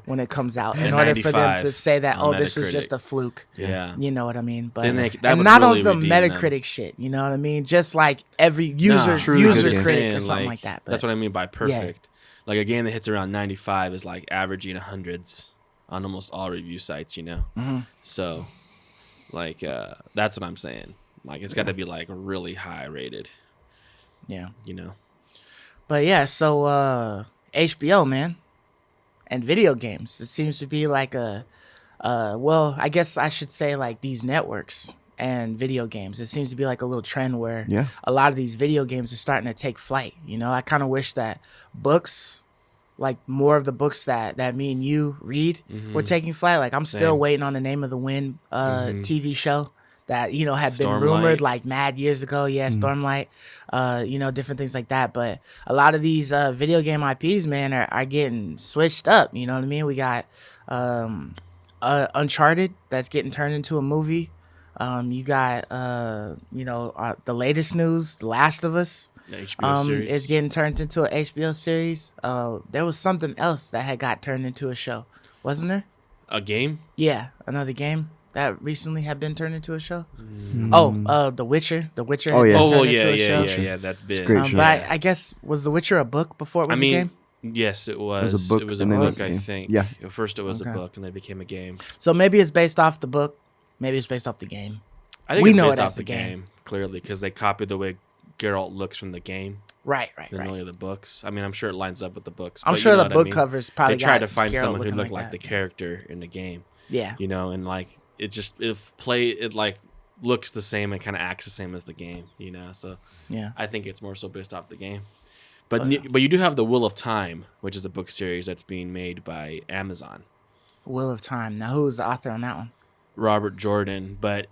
when it comes out in And order for them 95 to say that, on this was just Metacritic. a fluke. Yeah. You know what I mean? But Then that and would not really on the redeem them. Metacritic shit. You know what I mean? Just like every Nah, Truly user good game. critic saying, or something like that. But That's what I mean by perfect. Like a game that hits around 95 is like averaging hundreds on almost all review sites, So, like, that's what I'm saying. Like, it's got to be like really high rated, yeah. But yeah, so HBO, man, and video games. It seems to be like I guess I should say like these networks and video games. It seems to be like a little trend where a lot of these video games are starting to take flight. I kind of wish that books, like more of the books that me and you read, were taking flight. Like I'm still Same. waiting on the Name of the Wind TV show that had been Stormlight. rumored like mad years ago. Yeah, Stormlight. Different things like that. But a lot of these video game IPs, man, are getting switched up. You know what I mean? We got Uncharted that's getting turned into a movie. You got the latest news, The Last of Us. the HBO series. Is getting turned into an HBO series. There was something else that had got turned into a show, wasn't there? A game? Yeah, another game that recently had been turned into a show. The Witcher. The Witcher. Oh, had yeah. been Oh, well, turned into yeah, a show. yeah. That's been. great show. But I guess was The Witcher a book before it was I mean, a game? yes, it was. It was a book, It was a and then book, it's a I game. think. Yeah. At first, it was Okay. a book, and then it became a game. So maybe it's based off the book. Maybe it's based off the game. I think We it's know based it off as the the game. game, clearly, because they copied the way Geralt looks from the game Right. than only the books. I mean, I'm sure it lines up with the books. I'm but sure you know the what I book mean? covers probably They tried to got find Geralt someone who looking looked like like the that. character in the game. Yeah. And like it looks the same and kind of acts the same as the game. So Yeah. I think it's more so based off the game. But you do have the Wheel of Time, which is a book series that's being made by Amazon. Wheel of Time. Now, who's the author on that one? Robert Jordan, but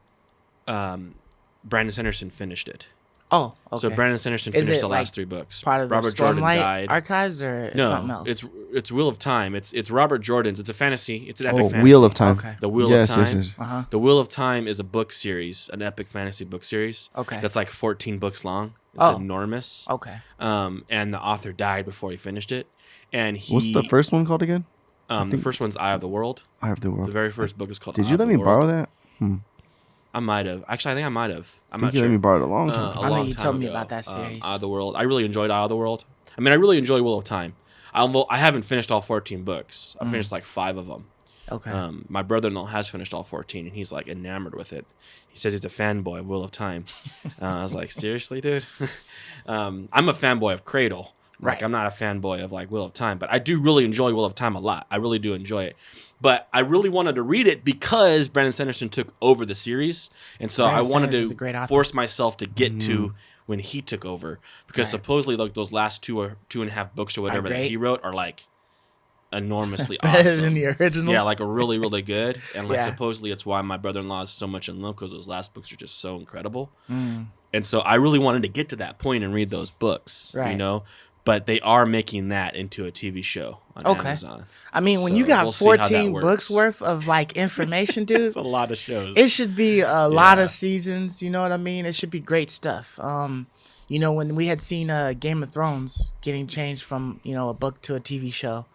Brandon Sanderson finished it. Oh, okay. So Brandon Sanderson Is finished it, the like, last 3 books. part of the Robert Jordan Stormlight died. archives or No, something else? it's Wheel of Time. It's Robert Jordan's. It's a fantasy. It's an epic fantasy. Wheel of Time. Okay. The Wheel yes, of Time. Yes, yes. Uh-huh. The Wheel of Time is a book series, an epic fantasy book series. Okay. That's like 14 books long. It's Oh. enormous. Okay. And the author died before he finished it. And What's the first one called again? The first one's Eye of the World. I have the The world. very first book is called. Did Eye you of let the me World. borrow that? I might have. Actually, I think I might have. I'm I not think you sure. let me borrow it a long time. A ago. I think long you time told me ago. about that series. Eye of the World. I really enjoyed Eye of the World. I mean, I really enjoy Wheel of Time. Although I haven't finished all 14 books. I finished like 5 of them. Okay. My brother-in-law has finished all 14, and he's like enamored with it. He says he's a fanboy of Wheel of Time. I was like, seriously, dude? I'm a fanboy of Cradle. Like, Right. I'm not a fanboy of like Wheel of Time, but I do really enjoy Wheel of Time a lot. I really do enjoy it. But I really wanted to read it because Brandon Sanderson took over the series, and so Brandon I wanted Sanderson's a great to author. force myself to get to when he took over, because Right. supposedly like those last 2.5 books or whatever that great. he wrote are like enormously Better awesome. than the originals? Yeah, like a really, really good. And like Yeah. supposedly it's why my brother-in-law is so much in love, because those last books are just so incredible. Mm. And so I really wanted to get to that point and read those books, you Right. know. But they are making that into a TV show on Okay. Amazon. I mean, when So you got we'll see how that 14 works. books worth of like information, dude, It's a lot of shows. it should be a lot Yeah. of seasons. You know what I mean? It should be great stuff. You know, when we had seen Game of Thrones getting changed from, you know, a book to a TV show,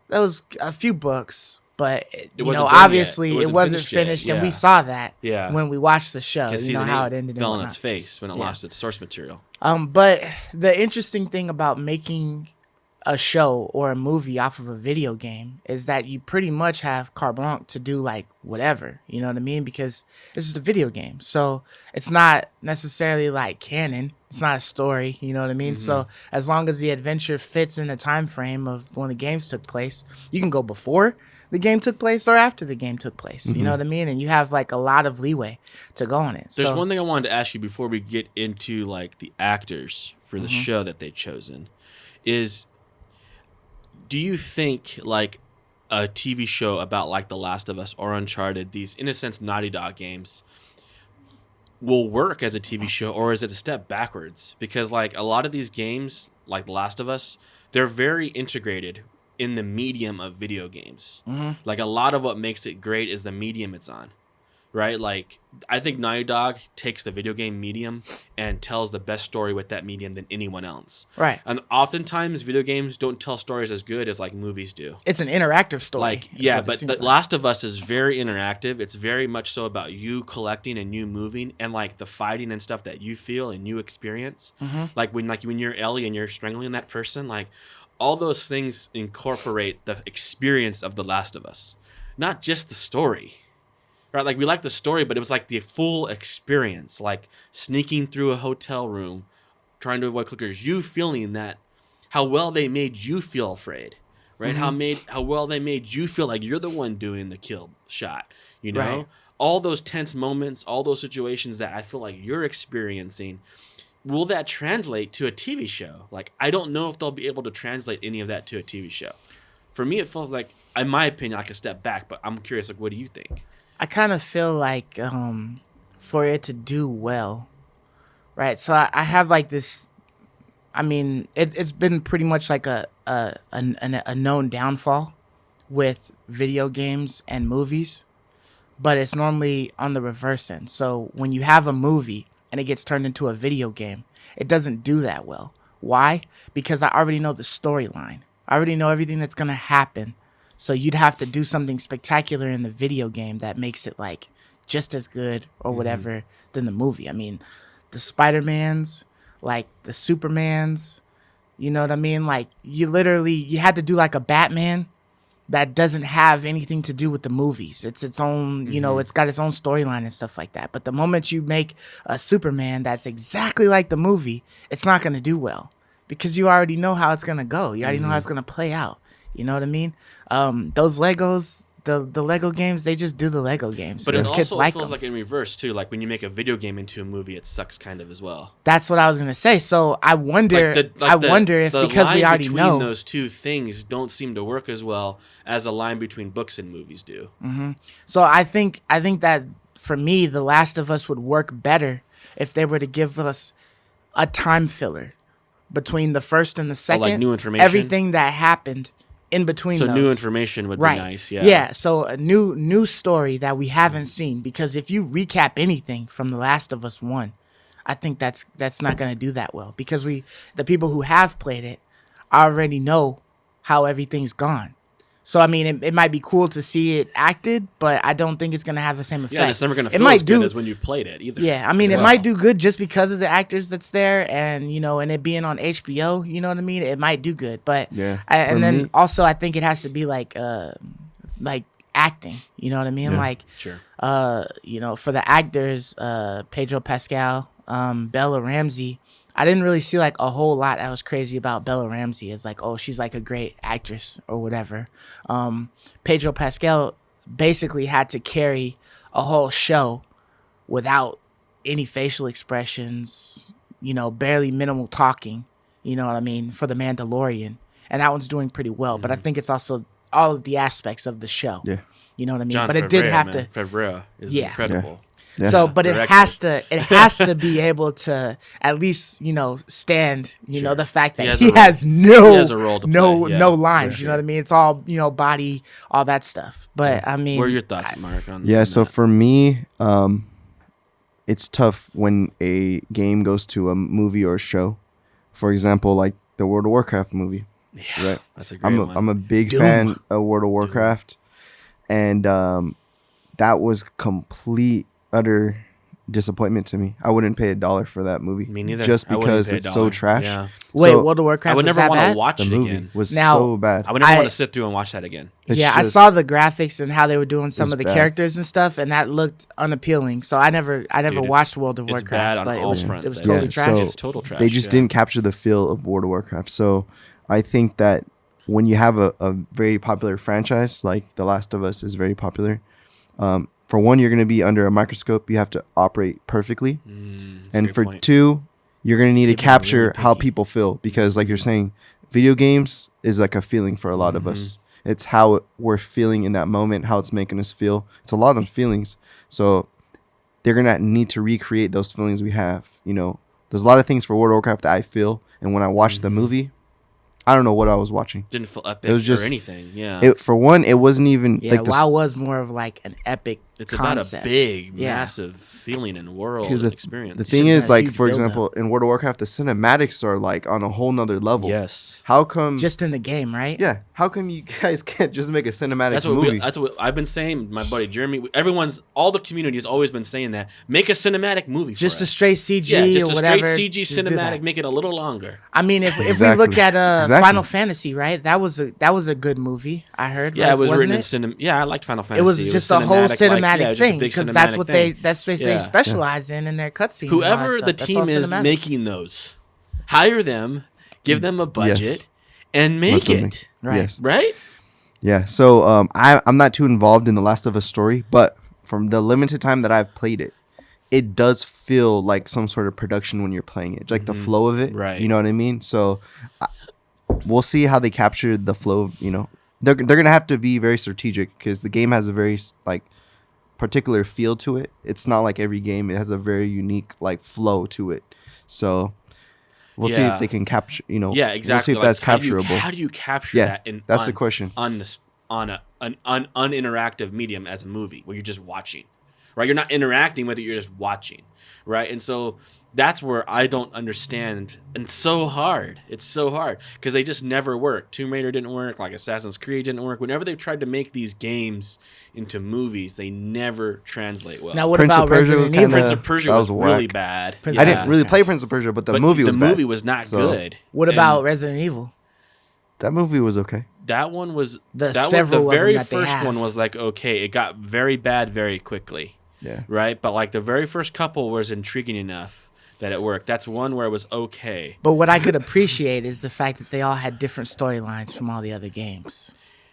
that was a few books, but you wasn't know, done yet. obviously It it wasn't wasn't finished yet. finished, and we Yeah. saw that Yeah. when we watched the show. Because You know season how 8 it ended and fell on whatnot. its face when it Yeah. lost its source material. But the interesting thing about making a show or a movie off of a video game is that you pretty much have carte blanche to do like whatever, you know what I mean? Because it's just a video game. So it's not necessarily like canon. It's not a story, you know what I mean? So as long as the adventure fits in the time frame of when the games took place, you can go before the game took place or after the game took place. You know what I mean? And you have like a lot of leeway to go on it. There's So one thing I wanted to ask you before we get into like the actors for the show that they've chosen is, do you think like a TV show about like The Last of Us or Uncharted, these in a sense Naughty Dog games, will work as a TV show, or is it a step backwards? Because like a lot of these games, like The Last of Us, they're very integrated in the medium of video games. Like a lot of what makes it great is the medium it's on. Right? Like, I think Naughty Dog takes the video game medium and tells the best story with that medium than anyone else. right. And oftentimes, video games don't tell stories as good as, like, movies do. It's an interactive story. Like, is yeah, what it but seems The like. Last of Us is very interactive. It's very much so about you collecting and you moving and, like, the fighting and stuff that you feel and you experience. Like, when you're Ellie and you're strangling that person, like, all those things incorporate the experience of The Last of Us. Not just the story. Right, like we like the story, but it was like the full experience, like sneaking through a hotel room, trying to avoid clickers. You feeling that, how well they made you feel afraid, right? How well they made you feel like you're the one doing the kill shot. You know, Right. all those tense moments, all those situations that I feel like you're experiencing. Will that translate to a TV show? Like, I don't know if they'll be able to translate any of that to a TV show. For me, it feels like, in my opinion, like a step back. But I'm curious, like, what do you think? I kind of feel like for it to do well, right? So I have like this. I mean, it's been pretty much like a known downfall with video games and movies, but it's normally on the reverse end. So when you have a movie and it gets turned into a video game, it doesn't do that well. Why? Because I already know the storyline. I already know everything that's gonna happen. So you'd have to do something spectacular in the video game that makes it like just as good or whatever than the movie. I mean, the Spider-Mans, like the Supermans, you know what I mean? Like you had to do like a Batman that doesn't have anything to do with the movies. It's its own, you know, it's got its own storyline and stuff like that. But the moment you make a Superman that's exactly like the movie, it's not going to do well because you already know how it's going to go. You already know how it's going to play out. You know what I mean? Those Legos, the Lego games, they just do the Lego games. But it because kids also like feels them. like in reverse too. Like when you make a video game into a movie, it sucks kind of as well. That's what I was gonna say. So I wonder. I wonder if the because we line already between know. those two things don't seem to work as well as the line between books and movies do. So I think that for me, The Last of Us would work better if they were to give us a time filler between the first and the second. like new information? Everything that happened in between So those. new information would Right. be nice. Yeah. Yeah. So a new story that we haven't seen, because if you recap anything from The Last of Us 1, I think that's not going to do that well, because the people who have played it already know how everything's gone. So I mean, it might be cool to see it acted, but I don't think it's going to have the same effect. Yeah, and it's never going to It feel might as good do- as when you played it either. Yeah, I mean, as it well. might do good just because of the actors that's there, and you know, and it being on HBO. You know what I mean? It might do good, but Yeah. and For then me- also I think it has to be like acting. You know what I mean? Yeah. Like, Sure. for the actors, Pedro Pascal, Bella Ramsey. I didn't really see like a whole lot that was crazy about Bella Ramsey. It's like, oh, she's like a great actress or whatever. Pedro Pascal basically had to carry a whole show without any facial expressions, barely minimal talking, you know what I mean, for The Mandalorian. And that one's doing pretty well. But I think it's also all of the aspects of the show. Yeah. You know what I mean? John but it did Favreau, have man. to. Favreau is Yeah. incredible. Yeah. So, but it Director. has to be able to at least, stand, Sure. the fact that He he has has, a role. no, He has a role to no, play. Yeah, no for lines. sure. You know what I mean? It's all, body, all that stuff. But I mean, What are your thoughts, Mark? On Yeah, on so that? for me, it's tough when a game goes to a movie or a show. For example, like the World of Warcraft movie. Yeah, Right. that's a great one. I'm a big Doom. fan of World of Warcraft, and that was complete utter disappointment to me. I wouldn't pay $1 for that movie. Me neither. Just I wouldn't because pay it's so $1. trash. Yeah. wait, So, World of Warcraft I would was never that want to bad? watch the it movie again. was Now- so bad. I would never I- want to sit through and watch that again. It's Yeah, I just- saw the graphics and how they were doing some It's of the bad. characters and stuff, and that looked unappealing. So I never Dude, watched World of it's Warcraft, bad on but all it was fronts. totally Yeah, trash. so It's total trash. They just yeah. didn't capture the feel of World of Warcraft. So I think that when you have a very popular franchise, like The Last of Us is very popular, for one, you're going to be under a microscope. You have to operate perfectly. That's a And great for point. two, you're going to need to People are really capture how picky. people feel. Because like you're saying, video games is like a feeling for a lot of us. It's how we're feeling in that moment, how it's making us feel. It's a lot of feelings. So they're going to need to recreate those feelings we have. There's a lot of things for World of Warcraft that I feel. And when I watched the movie, I don't know what I was watching. Didn't feel epic It was just- or anything. Yeah. For one, it wasn't even Yeah, like the WoW was more of like an epic It's concept. about a big, Yeah. massive feeling and world Because and the experience. The Should've thing been is, a like, huge for build-up. example, in World of Warcraft, the cinematics are like on a whole nother level. Yes. How come? just in the game, right? Yeah. How come you guys can't just make a cinematic That's what movie? that's what I've been saying. My buddy Jeremy, all the community has always been saying that. Make a cinematic movie. Just for a us. straight CG yeah, just or a whatever. straight CG just do cinematic. that. Make it a little longer. I mean, if we Exactly. look at Exactly. Final Fantasy, right? That was a good movie. I heard. Yeah, right? it was Wasn't written in it? cinema. Yeah, I liked Final Fantasy. It was just a whole cinematic thing because because that's what they specialize in their cutscenes. and all that Whoever stuff. the That's all team is cinematic. making those, hire them, give them a budget, and make Let them it. make- Right. Yes. Right? Yeah. So I'm not too involved in the Last of Us story, but from the limited time that I've played it, it does feel like some sort of production when you're playing it, like the flow of it. Right. You know what I mean? So we'll see how they capture the flow. They're gonna have to be very strategic because the game has a very like particular feel to it. It's not like every game; it has a very unique like flow to it. So we'll see Yeah. if they can capture. Yeah, exactly. We'll see if that's Like, capturable. How do you capture Yeah, that? that's the question. On an uninteractive medium as a movie where you're just watching, right? You're not interacting with it; you're just watching, right? And so that's where I don't understand. And it's so hard because they just never work. Tomb Raider didn't work. Like Assassin's Creed didn't work. Whenever they've tried to make these games into movies, they never translate well. Now, what Prince of about Persia Resident was Evil? kinda- Prince of Persia that was was really whack. bad. Prince I of didn't Persia. really play Prince of Persia, but the But movie was the bad. movie was not So- good. What And about Resident Evil? That movie was okay. that one? Was The that several the of them very that they first have. one was like okay. It got very bad very quickly, Yeah. right? But like the very first couple was intriguing enough that it worked. That's one where it was okay. But what I could appreciate is the fact that they all had different storylines from all the other games.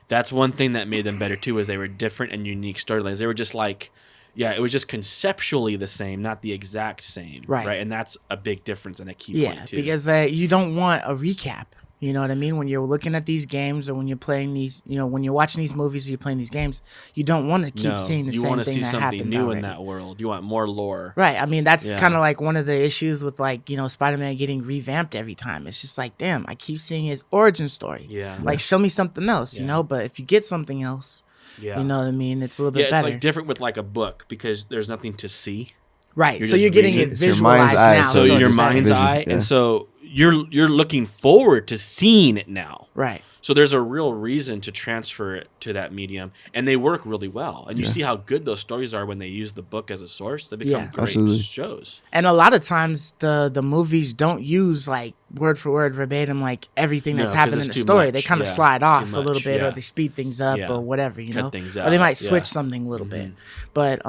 That's one thing that made them better too, is they were different and unique storylines. They were just like, yeah, it was just conceptually the same, not the exact same, Right. And that's a big difference and a key Yeah, point too. because you don't want a recap. You know what I mean? When you're looking at these games or when you're playing these, when you're watching these movies or you're playing these games, you don't want to keep seeing the you same want to thing see that something happened new already. in that world. You want more lore. Right. I mean, that's Yeah. kind of like one of the issues with Spider-Man getting revamped every time. It's just like, damn, I keep seeing his origin story. Yeah. Like, show me something else, Yeah. But if you get something else, Yeah. you know what I mean? It's a little Yeah, bit it's better. like different with like a book because there's nothing to see. Right. you're So just you're getting reading it it. It's your mind's visualized eye, now. So so your it's mind's vision, eye, yeah. and so you're looking forward to seeing it now. Right. So there's a real reason to transfer it to that medium, and they work really well. And you see how good those stories are when they use the book as a source. They become great absolutely. shows. And a lot of times the movies don't use like word for word verbatim like everything No, that's 'cause happened it's in the too story. much. They kind of Yeah, slide it's too off a little much. bit, Yeah. or they speed things up, Yeah. or whatever, you Cut know. things Or they out. might switch Yeah. something a little bit. But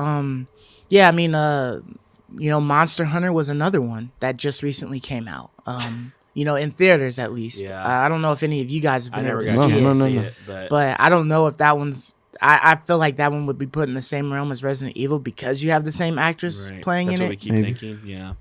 yeah, I mean, you know, Monster Hunter was another one that just recently came out. You know, in theaters at least. Yeah. I don't know if any of you guys have I been never able to got a see chance it, to No, see no. it, but I don't know if that one's. I feel like that one would be put in the same realm as Resident Evil because you have the same actress right. playing That's in what we it. keep Maybe. thinking. Yeah.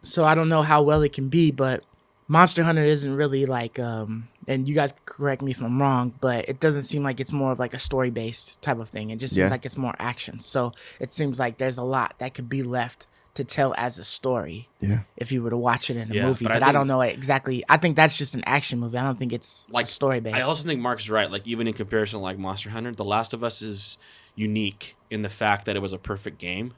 So I don't know how well it can be, but Monster Hunter isn't really like and you guys correct me if I'm wrong, but it doesn't seem like it's more of like a story based type of thing. It just seems Yeah. like it's more action. So it seems like there's a lot that could be left to tell as a story Yeah. if you were to watch it in a Yeah, movie. but But I I don't think- know exactly. I think that's just an action movie. I don't think it's Like, story based. I also think Mark's right. Like, even in comparison, like Monster Hunter, The Last of Us is unique in the fact that it was a perfect game.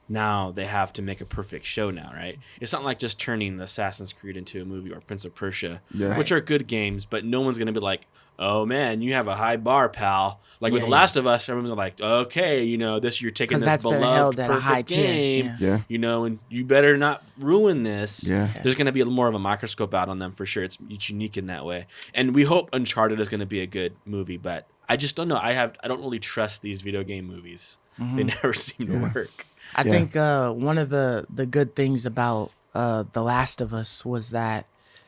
Now they have to make a perfect show now, right? It's not like just turning Assassin's Creed into a movie or Prince of Persia, Yeah. which are good games, but no one's going to be like, oh man, you have a high bar, pal. Like with Yeah, The Last of Us, everyone's like, okay, you know, you're taking 'Cause this that's been beloved held at a perfect high tier, game, yeah. Yeah. you know, and you better not ruin this. Yeah. There's going to be more of a microscope out on them for sure. It's unique in that way. And we hope Uncharted is going to be a good movie, but I just don't know. I don't really trust these video game movies. They never seem to work. I Yeah. think one of the good things about The Last of Us was that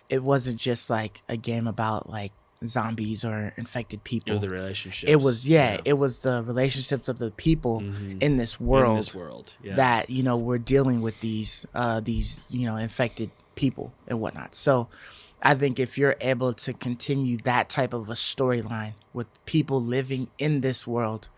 it wasn't just like a game about like zombies or infected people. It was the relationships. It was it was the relationships of the people in this world, In this world, yeah. that you know we're dealing with these you know infected people and whatnot. So I think if you're able to continue that type of a storyline with people living in this world,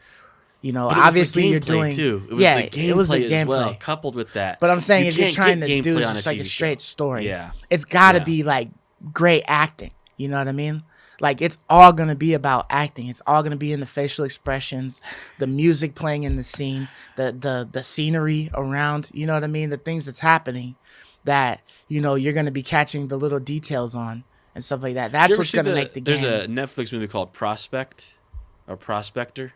you know, But it was the obviously you're gameplay, doing too. It was yeah, the gameplay it was the as well, gameplay. coupled with that. But I'm saying if you're can't trying get to do gameplay on just a like a TV straight show. story, Yeah. it's got to Yeah. be like great acting. You know what I mean? Like it's all gonna be about acting. It's all gonna be in the facial expressions, the music playing in the scene, the scenery around. You know what I mean? The things that's happening that you know you're gonna be catching the little details on and stuff like that. Did That's you ever what's see gonna make the game. There's a Netflix movie called Prospect or Prospector,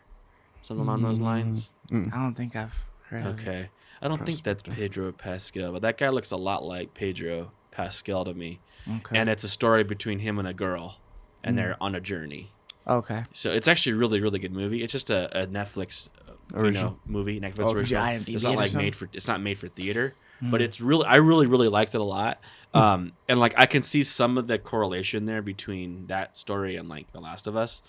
something along those lines. I don't think I've heard of it. Okay. I don't think that's Pedro Pascal, but that guy looks a lot like Pedro Pascal to me. Okay. And it's a story between him and a girl, and they're on a journey. Okay. So it's actually a really, really good movie. It's just a Netflix Original. movie, Netflix Okay. original. IMDb It's not it or like something? it's not made for theater, but it's really, I really, really liked it a lot. And like I can see some of the correlation there between that story and like The Last of Us.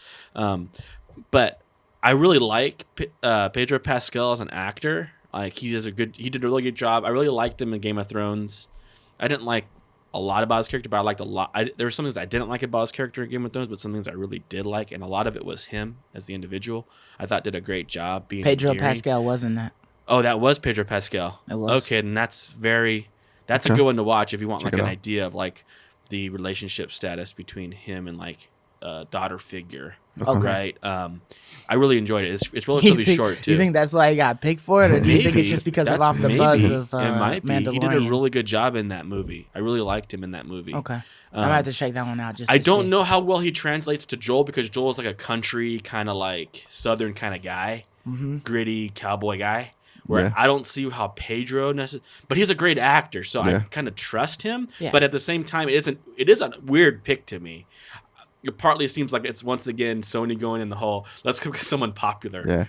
But I really like Pedro Pascal as an actor. Like he did a really good job. I really liked him in Game of Thrones. I didn't like a lot about his character, but I liked a lot. There were some things I didn't like about his character in Game of Thrones, but some things I really did like, and a lot of it was him as the individual. I thought did a great job being Pedro endearing. Pascal wasn't that. Oh, that was Pedro Pascal. It was. Okay, then that's a Okay. good one to watch if you want Check like it an out. idea of like the relationship status between him and like a daughter figure. Okay. Right. I really enjoyed it. It's relatively short too. You think that's why he got picked for it, or do you think it's just because of That's off the buzz maybe. of It might be. Mandalorian? He did a really good job in that movie. I really liked him in that movie. Okay. I might have to check that one out. Just I to don't see. know how well he translates to Joel because Joel is like a country kind of like southern kind of guy, gritty cowboy guy. Where Yeah. I don't see how Pedro but he's a great actor, so I Yeah. kind of trust him. Yeah. But at the same time, it is a weird pick to me. It partly seems like it's once again Sony going in the whole let's go get someone popular, Yeah.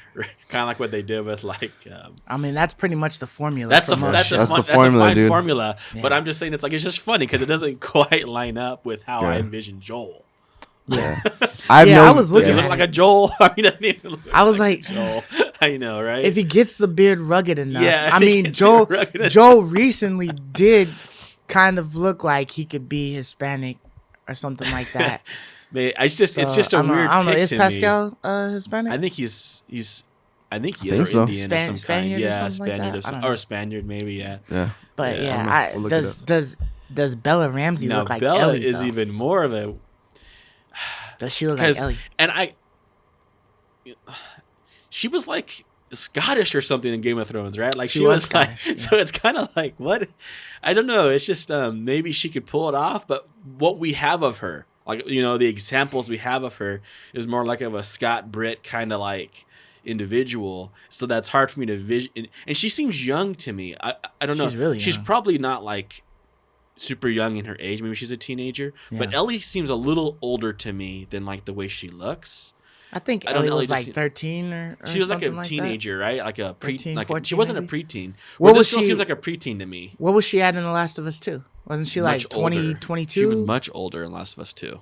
kind of like what they did with like. I mean, that's pretty much the formula. That's for a most that's shows. the a formula, fine dude. formula, but Yeah. I'm just saying it's just funny because it doesn't quite line up with how I Yeah. envision Joel. Yeah. I was looking Does he at look it. like a Joel? I mean, doesn't even look I was like like- a Joel. I know, right? If he gets the beard rugged enough. Yeah, I if he mean, gets Joel it rugged enough. Joel recently did kind of look like he could be Hispanic or something like that. It's just a So, weird. I don't know. pick Is to me. Pascal Hispanic? I think he's. I think he I think or so. Indian of some Spaniard kind. or Yeah, something like Spaniard that? of I some, don't or know. a Spaniard maybe. Yeah. Yeah. But Yeah, yeah, I don't know. We'll look it does Bella Ramsey Now look like Bella Ellie? is though? even more of a Does she look like because Ellie? and she was like Scottish or something in Game of Thrones, right? Like She she was was like, Scottish, yeah. so it's kind of like what I don't know. It's just maybe she could pull it off, but what we have of her, Like, you know, the examples we have of her is more like of a Scott Britt kind of like individual. So that's hard for me to vision. And she seems young to me. I don't know. She's really She's young. probably not like super young in her age. Maybe she's a teenager. But Yeah. Ellie seems a little older to me than like the way she looks. I think I don't Ellie know, was it like just 13 or She was like a something that. teenager, right? Like a 13, like 14 she wasn't maybe? a preteen. What Well, was this girl she- seems like a preteen to me. What was she at in The Last of Us 2? Wasn't she like Much 20, older. 22? She was much older in Last of Us 2.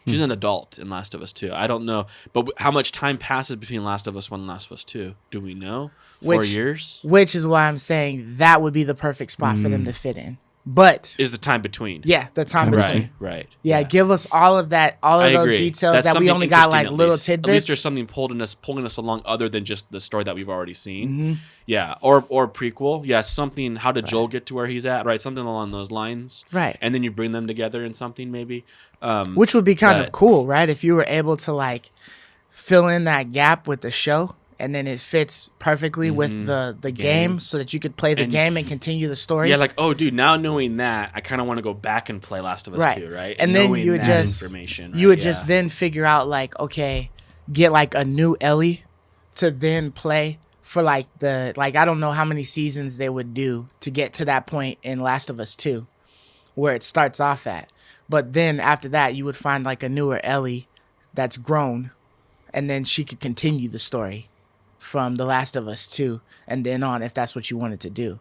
She's an adult in Last of Us 2. I don't know, but how much time passes between Last of Us 1 and Last of Us 2? Do we know? 4 years Which is why I'm saying that would be the perfect spot for them to fit in. But is the time between. yeah, the time between. Right. Yeah, give us all of that, all of I those agree. details That's that we something only got interesting, like at little least. tidbits. At least there's something pulling us along other than just the story that we've already seen. Mm-hmm. Yeah, or prequel. Yeah, something. How did Joel get to where he's at? Right, something along those lines. Right. And then you bring them together in something maybe. Which would be kind of but- cool, right? If you were able to like fill in that gap with the show, and then it fits perfectly with the game, so that you could play the And- game and continue the story. Yeah, like, oh, dude, now knowing that, I kind of want to go back and play Last of Us Right. 2, right? And then Knowing you would that just information, you right? would just Yeah. then figure out like, okay, get like a new Ellie to then play for like I don't know how many seasons they would do to get to that point in Last of Us 2 where it starts off at. But then after that you would find like a newer Ellie that's grown, and then she could continue the story from The Last of Us 2 and then on, if that's what you wanted to do,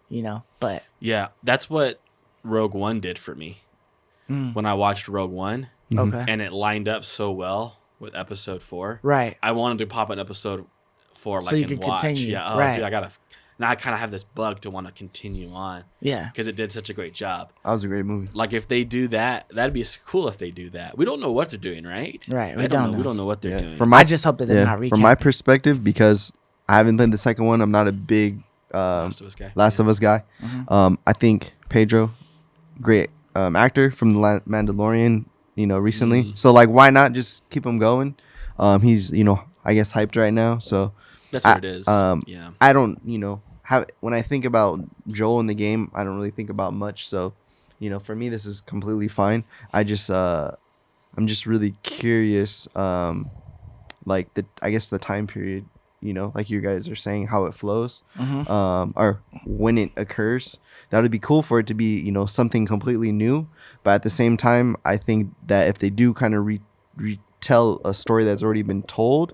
you know. But Yeah, that's what Rogue One did for me. When I watched Rogue One, okay. and it lined up so well with Episode 4. Right. I wanted to pop an Episode 4 So like you and could watch. continue, Yeah, oh, right. dude, I gotta. Now I kind of have this bug to want to continue on Yeah. because it did such a great job. That was a great movie. Like if they do that, that'd be cool if they do that. We don't know what they're doing, right? Right, we I don't know. We don't know what they're doing. From my I just hope that they're not from my recapping. perspective, because I haven't played the second one, I'm not a big Last of Us guy. Last of Us guy. Mm-hmm. I think Pedro, great actor from the Mandalorian, recently. Mm. So like, why not just keep him going? He's I guess hyped right now. So That's what it is. Yeah. I don't when I think about Joel in the game, I don't really think about much. So for me, this is completely fine. I'm just really curious, like I guess the time period. Like you guys are saying, how it flows, or when it occurs. That would be cool for it to be, something completely new. But at the same time, I think that if they do kind of retell a story that's already been told,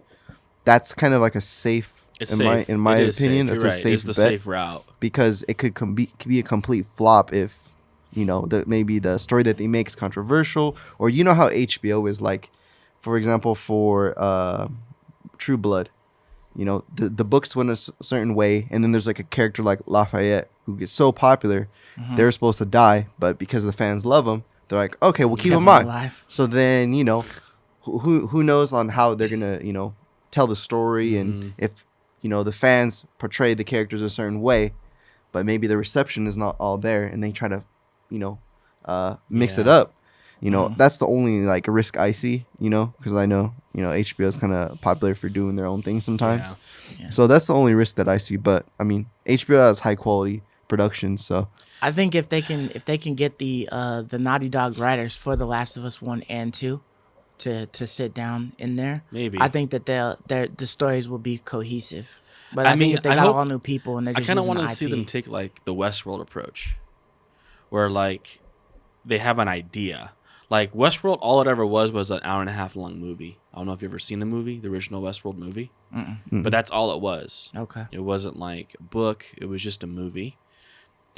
that's kind of like a safe. It's in safe. my It is opinion, safe. that's You're a right. safe It's the bet safe route. because it could be a complete flop if maybe the story that they make is controversial, or how HBO is like, for example, for True Blood. The books went a certain way, and then there's like a character like Lafayette who gets so popular, they're supposed to die, but because the fans love him, they're like, okay, we'll keep Kept him him on. alive. So then who knows on how they're gonna tell the story, and if the fans portray the characters a certain way, but maybe the reception is not all there, and they try to mix it Yeah. up. That's the only like risk I see, because I know, HBO is kind of popular for doing their own thing sometimes. Yeah. So that's the only risk that I see. But I mean, HBO has high quality productions, so I think if they can get the Naughty Dog writers for The Last of Us 1 and 2 to sit down in there, Maybe. I think that the stories will be cohesive. But I I, mean, think if they I got hope- all new people and they're I just kind of using want the to see IP. them take like the Westworld approach, where like they have an idea. Like Westworld, all it ever was an hour and a half long movie. I don't know if you've ever seen the movie, the original Westworld movie, but that's all it was. Okay. It wasn't like a book; it was just a movie.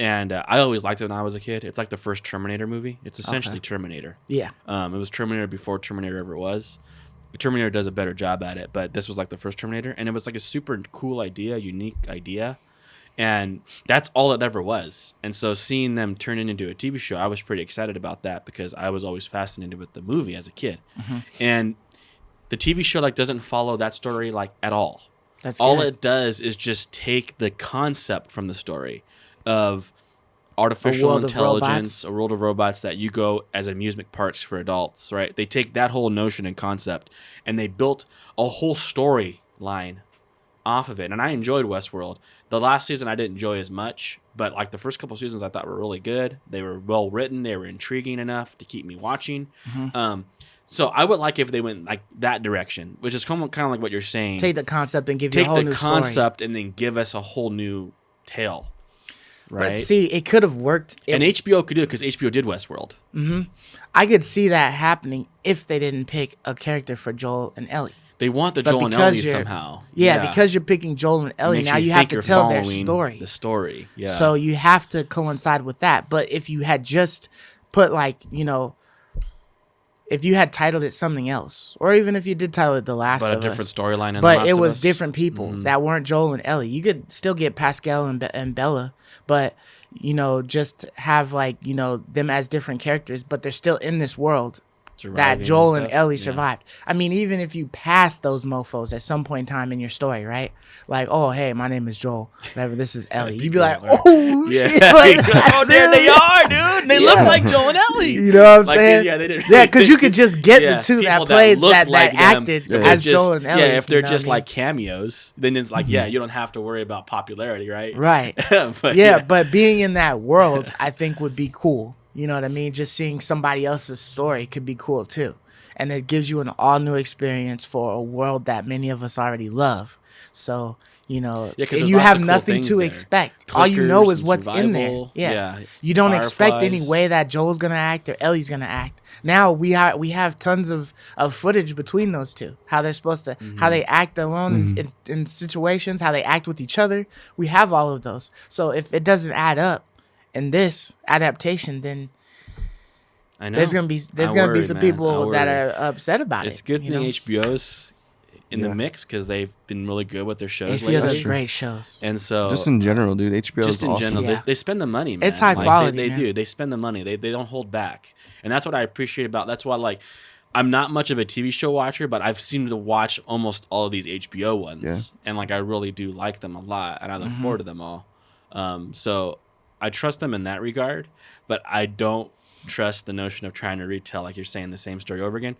And I always liked it when I was a kid. It's like the first Terminator movie. It's essentially Terminator. Yeah. It was Terminator before Terminator ever was. Terminator does a better job at it, but this was like the first Terminator, and it was like a super cool idea, unique idea, and that's all it ever was. And so seeing them turn it into a TV show, I was pretty excited about that because I was always fascinated with the movie as a kid. And the TV show like doesn't follow that story like at all. That's All good. it does is just take the concept from the story of artificial world of intelligence, robots. a world of robots that you go as amusement parks for adults, right? They take that whole notion and concept and they built a whole storyline off of it, and I enjoyed Westworld. The last season I didn't enjoy as much, but like the first couple seasons I thought were really good. They were well written. They were intriguing enough to keep me watching. So I would like if they went like that direction, which is kind of like what you're saying. Take the concept and give you a whole new story. Take the concept and then give us a whole new tale. Right. But see, it could have worked. And HBO could do it because HBO did Westworld. I could see that happening if they didn't pick a character for Joel and Ellie. They want the But Joel and because Ellie you're- somehow. Yeah, because you're picking Joel and Ellie, Makes now you have think to you're tell their following story. The story, yeah. So you have to coincide with that. But if you had just put like, if you had titled it something else, or even if you did title it The Last but of a different Us, storyline. In The but Last it of was Us. different people that weren't Joel and Ellie. You could still get Pascal and Bella, but just have like them as different characters, but they're still in this world Surviving that Joel and stuff. Ellie Yeah. survived. I mean, even if you pass those mofos at some point in time in your story, right? Like, oh, hey, my name is Joel. Whatever, this is Ellie. You'd be like, oh, Yeah. shit. Like, Oh, there they are, dude. They look like Joel and Ellie. You know what I'm Like, saying? yeah, they didn't. Yeah, because you could just get the two that people played look that like them. acted If they're as just- Joel and Ellie. Yeah, if they're you know just what I mean? like cameos, then it's like, you don't have to worry about popularity, right? Right. But, Yeah, but being in that world, I think would be cool. You know what I mean? Just seeing somebody else's story could be cool too. And it gives you an all new experience for a world that many of us already love. So, 'cause and there's you lots have of cool nothing things to there. expect. All you know Clickers is and what's in there. survival. Yeah. Yeah. You don't expect any Fireflies. way that Joel's going to act or Ellie's going to act. Now we have tons of footage between those two. How they're supposed to, how they act alone in situations, how they act with each other. We have all of those. So if it doesn't add up in this adaptation, then I know. there's gonna be I some worry, man. people I that worry. are upset about It's it. good you thing know? HBO's in the Yeah. mix because they've been really good with their shows HBO lately. does great shows. And so Just in general, dude. HBO just is in awesome. general, Yeah. they spend the money, man. It's high Like, quality, They man. do. They spend the money. They don't hold back, and that's what I appreciate about. That's why, like, I'm not much of a TV show watcher, but I've seemed to watch almost all of these HBO ones, Yeah. and like I really do like them a lot, and I look forward to them all. So I trust them in that regard, but I don't trust the notion of trying to retell, like you're saying, the same story over again.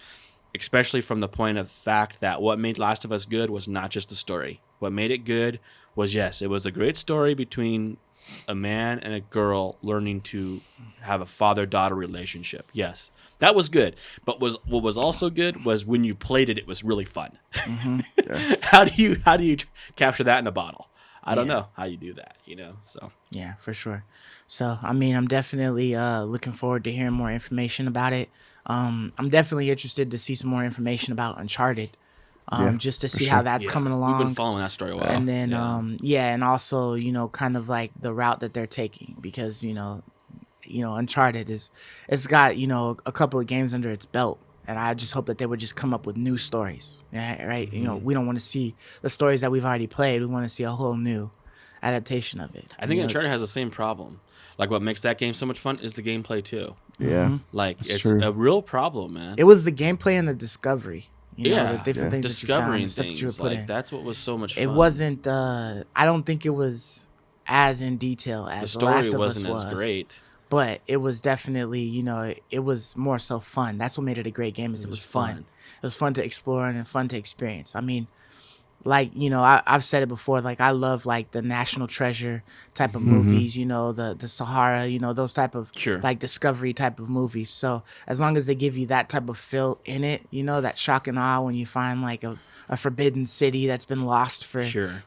Especially from the point of fact that what made Last of Us good was not just the story. What made it good was, yes, it was a great story between a man and a girl learning to have a father-daughter relationship. Yes, that was good. But what was also good was when you played it, it was really fun. How do you capture that in a bottle? I don't know how you do that, so. Yeah, for sure. So, I mean, I'm definitely looking forward to hearing more information about it. I'm definitely interested to see some more information about Uncharted, just to see how that's coming along. We've been following that story a while. And then, and also, kind of like the route that they're taking because, Uncharted it's got, a couple of games under its belt. And I just hope that they would just come up with new stories, right? We don't want to see the stories that we've already played. We want to see a whole new adaptation of it. I think Uncharted has the same problem. Like, what makes that game so much fun is the gameplay, too. Yeah. Like, That's it's true. a real problem, man. It was the gameplay and the discovery. The different things discovering that you found, the stuff that you would things. put Like, in. that's what was so much fun. It wasn't. I don't think it was as in detail as The The Last story of Us wasn't was. as great. But it was definitely, it was more so fun. That's what made it a great game. Is it was fun. It was fun to explore and fun to experience. I mean, like, I've said it before. Like, I love like the National Treasure type of movies. The Sahara. Those type of Sure. like discovery type of movies. So as long as they give you that type of feel in it, that shock and awe when you find like a forbidden city that's been lost for Sure.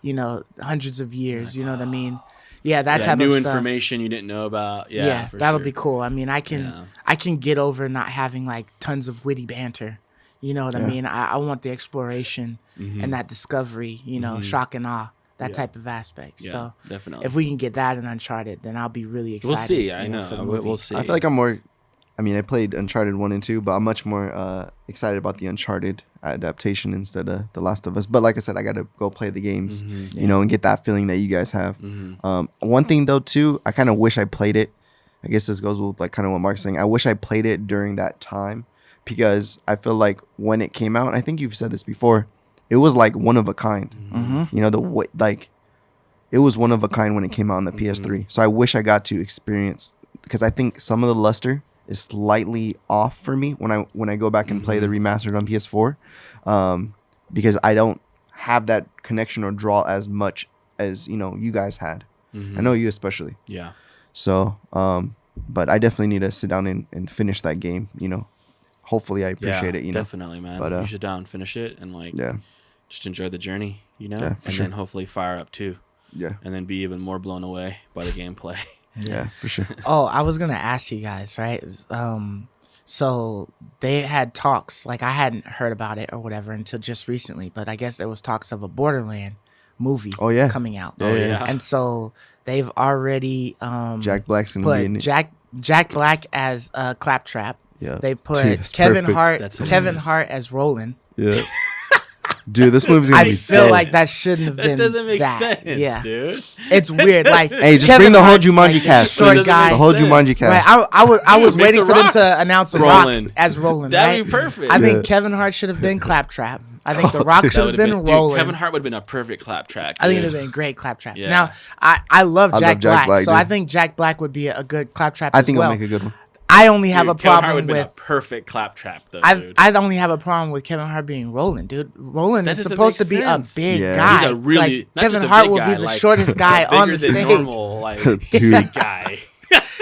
hundreds of years. You know what I mean? Yeah, that type new of stuff. information you didn't know about. Yeah, for that'll sure. be cool. I mean, I can get over not having like tons of witty banter. You know what I mean? I want the exploration and that discovery. Shock and awe, that type of aspect. Yeah, So definitely. if we can get that in Uncharted, then I'll be really excited. We'll see. I know. For the We'll movie. see. I feel like I'm more. I mean, I played Uncharted 1 and 2, but I'm much more excited about the Uncharted adaptation instead of The Last of Us. But like I said, I got to go play the games, and get that feeling that you guys have. One thing, though, too, I kind of wish I played it. I guess this goes with like kind of what Mark's saying. I wish I played it during that time because I feel like when it came out, I think you've said this before, it was like one of a kind. It was one of a kind when it came out on the PS3. So I wish I got to experience, because I think some of the luster is slightly off for me when I go back and play the remastered on PS4, because I don't have that connection or draw as much as you guys had. I know you especially. Yeah. So, but I definitely need to sit down and finish that game. Hopefully I appreciate it. Definitely, man. But, you sit down and finish it and just enjoy the journey. Yeah, for and sure. then hopefully fire up too. Yeah. And then be even more blown away by the gameplay. Yeah, for sure. Oh, I was gonna ask you guys, right? So they had talks, like I hadn't heard about it or whatever until just recently, but I guess there was talks of a Borderland movie coming out. Yeah. And so they've already Jack Black's gonna be in put it. Jack Black as Claptrap. Yeah. They put Dude, that's Kevin perfect. Hart as Roland. Yeah. Dude, this movie's gonna be I feel dope. like that shouldn't have been That doesn't make that. sense, Yeah. dude. It's weird. Like, Hey, just Kevin bring the whole Hart's, Jumanji like, cast. short It doesn't guy. make The whole sense. Jumanji cast. Right, I was Make waiting The for them Rock to announce The Roland. Rock as Roland. That'd right? be perfect. I think Yeah. Kevin Hart should have been Claptrap. I think The Oh, Rock dude. should have been Roland. Kevin Hart would have been a perfect Claptrap. I think it dude. would have been great Claptrap. Yeah. Now, I love Jack Jack Black, Black, so I dude. think Jack Black would be a good Claptrap I as think well. I'll make a good one. I only have a Dude, Kevin Hart problem would have been with. a perfect Claptrap, though, I dude. only have a problem with Kevin Hart being Roland, dude. Roland That is doesn't supposed to make be sense. a big Yeah. guy. He's a really like, not Kevin just a Hart big will guy, be the like, shortest guy bigger on the than stage. normal, like Dude. big guy.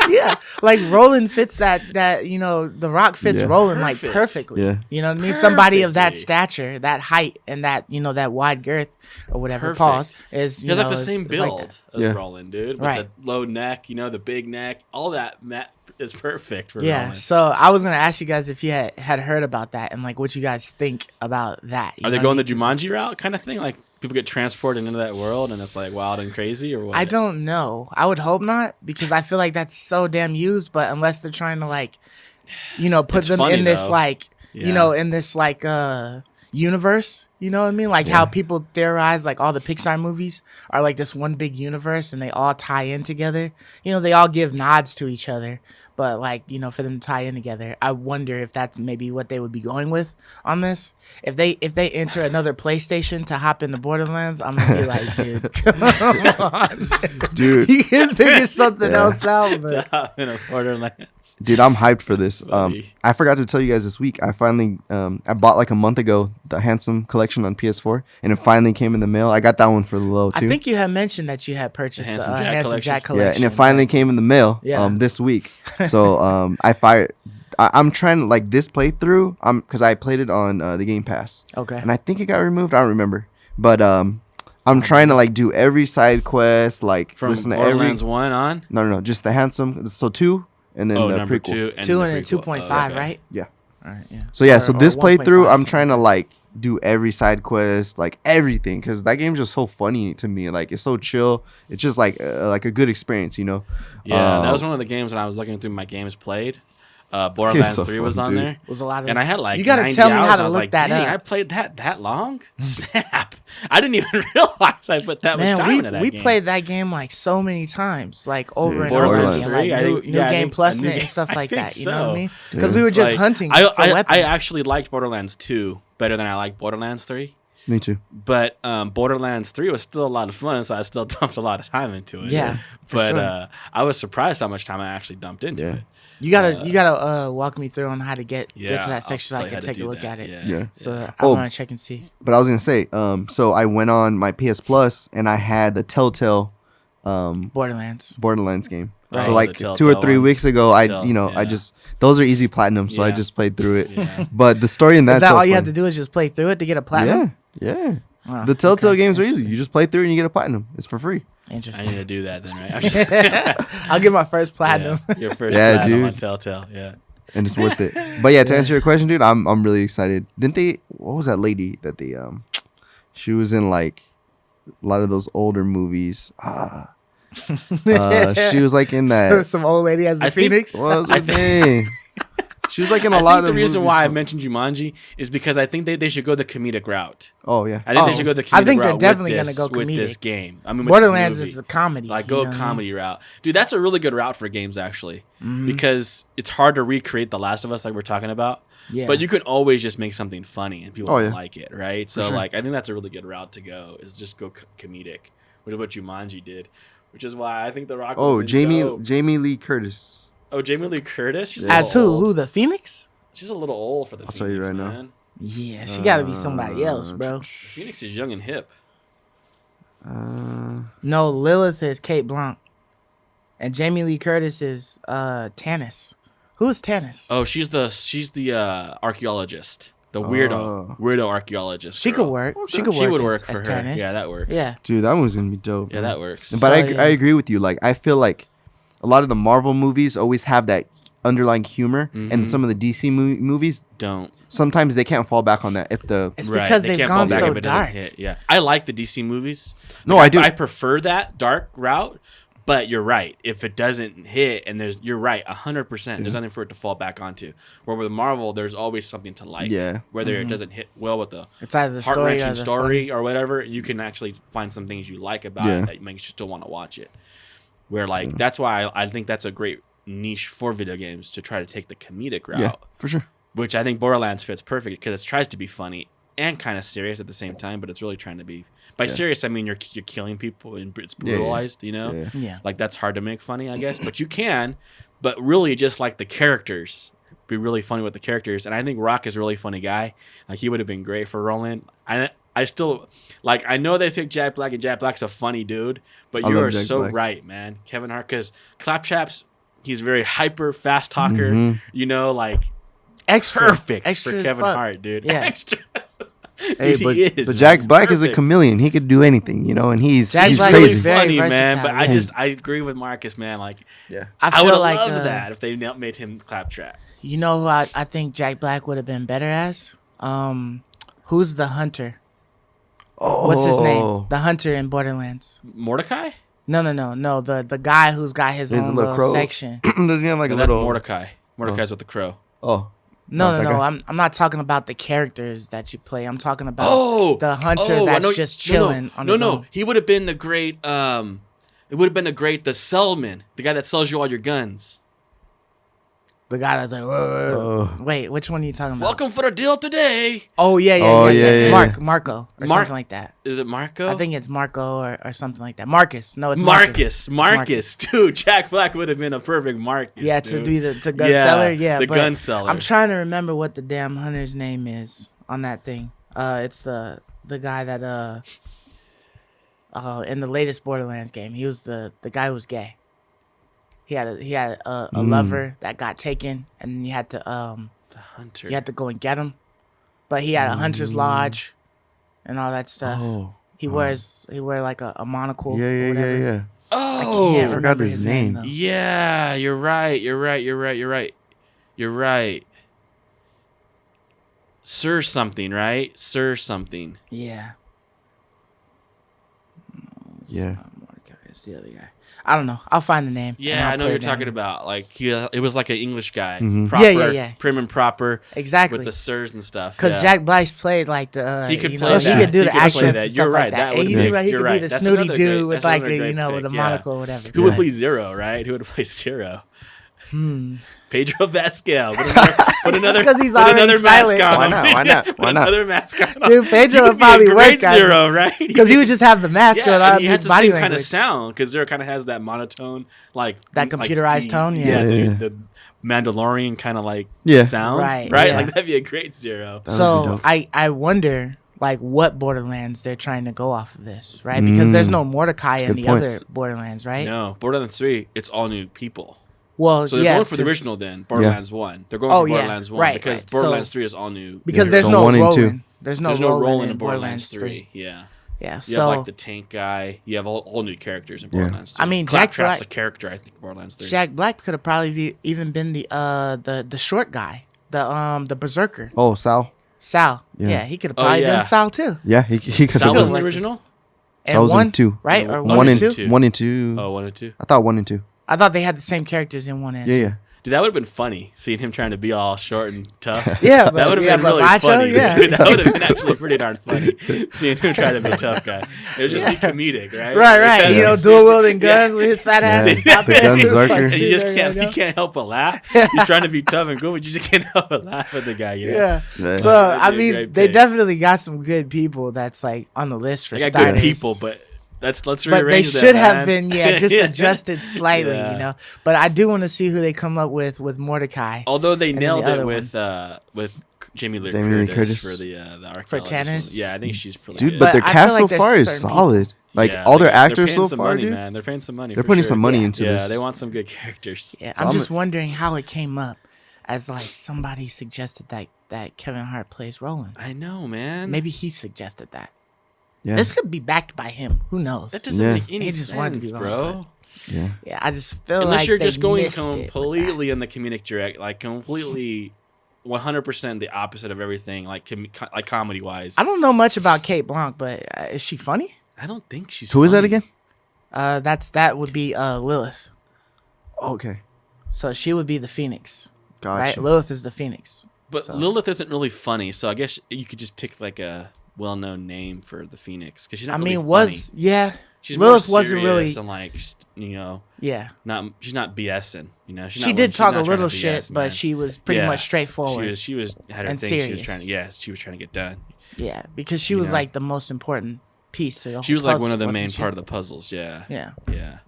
Yeah, like Roland fits that The Rock fits Yeah. Roland like Perfect. perfectly. Yeah. You know what I mean? Somebody of that Perfectly. stature, that height, and that that wide girth or whatever. Perfect. Pause is He has like the is- same is like build that. as Yeah. Roland, dude. With Right. the low neck, the big neck, all that is perfect for Yeah, Roland. so I was gonna ask you guys if you had heard about that and like what you guys think about that. You Are they know going what the I mean? 'Cause Jumanji route kind of thing? Like people get transported into that world and it's like wild and crazy, or what? I don't know. I would hope not because I feel like that's so damn used. But unless they're trying to like, put It's them funny, in this though. like, Yeah. in this like universe. You know what I mean? Like how people theorize like all the Pixar movies are like this one big universe and they all tie in together. They all give nods to each other. But like, for them to tie in together, I wonder if that's maybe what they would be going with on this. If they enter another PlayStation to hop into Borderlands, I'm gonna be like, dude, come on, Dude. you can figure something Yeah. else out. But in a Borderlands. Dude, I'm hyped for this. Funny. I forgot to tell you guys this week. I finally, I bought like a month ago the Handsome collection on PS4, and it finally came in the mail. I got that one for the low too. I think you had mentioned that you had purchased the Handsome Handsome Jack Jack collection. yeah, collection. and it finally came in the mail. Yeah. This week. So I'm trying to like this playthrough. Because I played it on the Game Pass. Okay. And I think it got removed. I don't remember, but I'm trying to like do every side quest, like From listen to Borderlands every. 1 on? No, just the Handsome. So 2, and then the number prequel. 2. And 2 the and then prequel. 2.5, Okay. right? Yeah. All right. Yeah. So yeah, Or- so or this 1.5 playthrough, I'm something. trying to like do every side quest, like everything, because that game's just so funny to me. Like it's so chill. It's just like a good experience, Yeah, that was one of the games when I was looking through my games played. Borderlands so 3 was fun, on dude. there. Was a lot of. And I had like You gotta 90 tell me hours, how and to I was look like, that dang, up. I played that long? Snap. I didn't even realize I put that much Man, time into that we game. played that game like so many times, like over Dude, and over Borderlands again, 3, like I new, think- new yeah, I game think plus a new and game- stuff I like think that. You know what I so. mean? Because we were just Like, hunting I, for I, weapons. I actually liked Borderlands 2 better than I liked Borderlands 3. Me too. But Borderlands 3 was still a lot of fun, so I still dumped a lot of time into it. Yeah, for But sure. I was surprised how much time I actually dumped into Yeah. it. You gotta walk me through on how to get to Yeah, that section so I'll I tell can you how to take a do look that. at it. Yeah. So I Oh. want to check and see. But I was gonna say, so I went on my PS Plus and I had the Telltale Borderlands. Borderlands game. Right. So Oh, like the Telltale 2 or 3 ones. weeks ago, I Yeah. just those are easy platinum, so I Yeah. just played through it. Yeah. But the story in Is that's that so all you fun. have to do is just play through it to get a platinum? Yeah. Wow, The Telltale okay, games are easy. interesting. You just play through and you get a platinum. It's for free. I Interesting. need to do that then, right? I'll get my first platinum. Yeah, your first Yeah, platinum on dude. Telltale. Yeah. And it's worth it. But yeah, to answer your question, dude, I'm really excited. Didn't they? What was that lady that they she was in like a lot of those older movies. She was like in that. Some old lady as the I think- Phoenix. What was her name? She was like in a I lot think of the reason movies. why I mentioned Jumanji is because I think they should go the comedic route. Oh yeah. I think Oh, they should go the comedic I think they're route definitely with gonna this, go with this comedic. game. I mean, with Borderlands this is movie. a comedy. Like you go know what I mean? comedy route, dude. That's a really good route for games actually, Mm-hmm. because it's hard to recreate The Last of Us like we're talking about. Yeah. But you can always just make something funny and people Oh, will yeah. like it, right? So sure. like I think that's a really good route to go is just go comedic, which is what Jumanji did, which is why I think The Rock. Oh, would've been dope. Jamie Lee Curtis. Oh, Jamie Lee Curtis. She's a As little who? old. Who? The Phoenix? She's a little old for the. I'll tell you Phoenix, right now. man. Yeah, she got to be somebody else, bro. Phoenix is young and hip. No, Lilith is Kate Blanc, and Jamie Lee Curtis is Tannis. Who is Tannis? Oh, she's the archaeologist, the weirdo archaeologist. She girl. could work. Okay. She could work. She would as- work as for her. Tannis. Yeah, that works. Yeah. Dude, that one's gonna be dope. Yeah, bro. that works. But So, yeah. I agree with you. Like I feel like a lot of the Marvel movies always have that underlying humor, and some of the DC movies don't. sometimes they can't fall back on that. If the It's because they they've can't fall gone back so if it doesn't dark. hit. Yeah, I like the DC movies. No, Like, I do. I prefer that dark route. But you're right. If it doesn't hit, and you're right, 100%. There's nothing for it to fall back onto. Where with Marvel, there's always something to like. Yeah. Whether it doesn't hit well with the It's either the story heart-wrenching or the story or whatever, you can actually find some things you like about Yeah. it that makes you still want to watch it. Where like that's why I think that's a great niche for video games to try to take the comedic route, yeah, for sure. which I think Borderlands fits perfect because it tries to be funny and kind of serious at the same time, but it's really trying to be. By serious, I mean you're killing people and it's brutalized, you know? Yeah. Yeah. Like that's hard to make funny, I guess, but you can. But really, just like the characters, be really funny with the characters. And I think Rock is a really funny guy. Like he would have been great for Roland. I still like. I know they picked Jack Black, and Jack Black's a funny dude. But I you love are Jack so Black. right, man. Kevin Hart, because Claptrap's he's very hyper, fast talker. You know, like Extra. perfect Extra for as Kevin fuck. Hart, dude. Yeah. Extra. Hey, Dude, but, he is, but man. Jack Black is a Perfect. chameleon. He could do anything, you know, and he's Jack he's Black Really is crazy. very funny, man. But versatile, I agree with Marcus, man. Like Yeah. I would feel have like loved that if they made him Claptrap. You know who I think Jack Black would have been better as? Who's the hunter? Oh, What's his name? The hunter in Borderlands. Mordecai? No. The guy who's got his He's a own little little crow. section. Doesn't he have like No, a that's little? Mordecai. Mordecai's with the crow. Oh, No, that guy? I'm not talking about the characters that you play. I'm talking about the hunter that's just chilling on his own. He would have been the great. It would have been the sellman, the guy that sells you all your guns. The guy that's like, Oh. wait, which one are you talking about? Welcome for the deal today. Oh yeah, Oh, yeah. Marco, or Mark- something like that. Is it Marco? I think it's Marco or something like that. Marcus. No, it's Marcus. Marcus. Dude, Jack Black would have been a perfect Marcus. Yeah, dude. Yeah, to be the gun seller. Yeah, the but gun seller. I'm trying to remember what the damn hunter's name is on that thing. It's the guy that in the latest Borderlands game, he was the guy who was gay. He had a lover that got taken, and you had to the hunter. you had to go and get him. But he had a hunter's lodge and all that stuff. Oh. He wears like a monocle. Yeah, or yeah, whatever. yeah. Oh, I can't forgot remember his his name. though. yeah. You're right. Sir something, right? Sir something. Yeah. Yeah. It's the other guy. I don't know. I'll find the name. and Yeah, I'll I know put you're it down. talking about. Like, it was like an English guy, Mhm. proper, Yeah. prim and proper, Exactly. with the sirs and stuff. Because yeah. Jack Black's played like the He could you play know, that. he could do He the could play accents that. and You're stuff right. like That that. would And he be- seemed like he you're could right. be the That's snooty another dude great- with that's like another the great with the pick, yeah. monocle or whatever. Who would Right. play Zero, right? Who would play Zero? Pedro Pascal. Put another 'Cause he's put already another silent. mask on Why him. not? Why not? Put Why not? another mask on. Dude, Pedro He would be probably a great work as Zero, right? Because he would just have the mask on. Yeah, and he his had the body same kind of language. sound because Zero kind of has that monotone, like That computerized tone, yeah, yeah. the Mandalorian kind of like Yeah. sound, Right, right? yeah. Like that'd be a great Zero. That would be So dope. I wonder like what Borderlands they're trying to go off of this, right? Because there's no Mordecai in good the point. other Borderlands, right? No, Borderlands 3, it's all new people. Well, So they're yeah, going for the 'cause- original then, Borderlands 1. They're going Oh, for yeah, Borderlands 1 right, because right. Borderlands So- 3 is all new. because Yeah, there's so no 1 and 2. Roland. There's no Roland in Borderlands 3. 3. Yeah. Yeah, You so have like the tank guy. You have all new characters in Yeah. Borderlands 3. I mean, Jack Claptrap's Black- a character, I think, in Borderlands 3. Jack Black could have probably even been the short guy, the berserker, Oh, Sal. Sal. Yeah. Yeah, he could have Oh, probably yeah. been Sal too. Yeah, he could Sal have was in like the this. original? And Sal was in one, 2. right? No, Or one one and and two. two. 1 and 2. Oh, 1 and 2. I thought 1 and 2. I thought they had the same characters in one and Yeah, two. yeah. Dude, that would have been funny, seeing him trying to be all short and tough. Yeah, That but would have yeah, been but really macho, funny. yeah. Dude. That would have been actually pretty darn funny, seeing him try to be a tough guy. It would just be comedic, right? Right. You know, Because- dual wielding guns with his fat ass. Yeah. and stop The there. gun Just zarker. like And shoot you just everybody can't, you else. can't help but laugh. He's trying to be tough and cool, but you just can't help but laugh at the guy. You know? Yeah. Yeah. So That'd I be a mean, great they pick. definitely got some good people that's like on the list for They got starters. good people, but let's But they rearrange them, should have man. been, just adjusted slightly, Yeah. you know. But I do want to see who they come up with Mordecai. Although they then nailed the it other with Jamie Lee Jamie Lee Curtis, Curtis. for the archaeologist For one. Tannis? Yeah, I think she's pretty Dude, good. but their I feel cast like so there's far is certain solid. Like Yeah, all their they're actors paying so some far, money, dude. man. They're paying some money. They're for putting sure. some money Yeah. into Yeah, this. they want some good characters. Yeah, So I'm I'm just wondering how it came up as like somebody suggested that Kevin Hart plays Roland. I know, man. Maybe he suggested that. Yeah, This could be backed by him. Who knows? That doesn't Yeah. make any He just sense, wanted to be wrong, bro. yeah. Yeah, I just feel Unless like you're they just going missed it with that. completely in the comedic direct, like completely 100% the opposite of everything, like like comedy wise. I don't know much about Kate Blanc, but is she funny? I don't think she's. Who is that funny. again? That would be Lilith. Okay, So she would be the Phoenix, gotcha. right? Lilith is the Phoenix. But So- Lilith isn't really funny, so I guess you could just pick like a well-known name for the Phoenix because she's not. I really mean, funny. yeah. She's Lilith more wasn't serious really. and like Yeah, she's not BSing. She's she not, did she's talk not a trying little to shit, BS, but man. she was pretty Yeah. much straightforward. She was had her and thing. She was trying serious. to. She was trying to get done. Yeah, because she You was know. like the most important piece to the whole She was like puzzle, one of the wasn't main she? part of the puzzles. Yeah. Yeah, Yeah.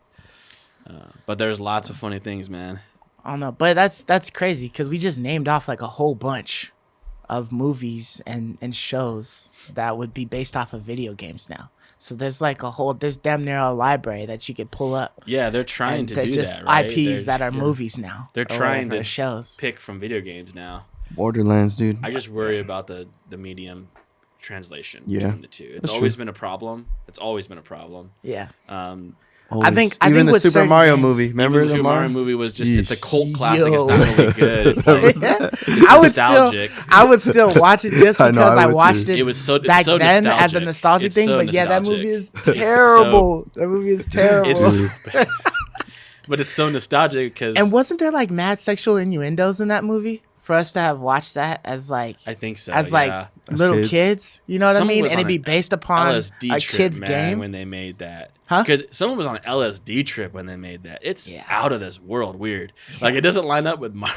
But there's lots of funny things, man. I don't know, but that's crazy because we just named off like a whole bunch of movies and shows that would be based off of video games now. So there's like there's damn near a library that you could pull up. Yeah, they're trying And to they're do just that, right? IPs that are yeah. movies now. They're or trying whatever, to shows. pick from video games now. Borderlands, dude. I just worry about the medium translation Yeah. between the two. It's That's always true. been a problem. It's always been a problem. Yeah. Always. think even the with Super certain Mario games- movie. Remember Even the the Mario movie was just it's a cult Yo. classic. It's not really good. It's like I would nostalgic. I would still watch it just I because know, I I would watched too. it It was so- it's back so then as a nostalgic. nostalgic It's thing. so But yeah, that nostalgic. movie is It's so- terrible. That movie is terrible. It's but it's so nostalgic because And wasn't there like mad sexual innuendos in that movie for us to have watched that as like I think so. as yeah. like little kids. kids? You know what Someone I mean? was And on it'd be an based upon LSD a trip, kid's man, game. when they made that. Huh? Because someone was on an LSD trip when they made that. It's Yeah. out of this world weird. Like it doesn't line up with Mario.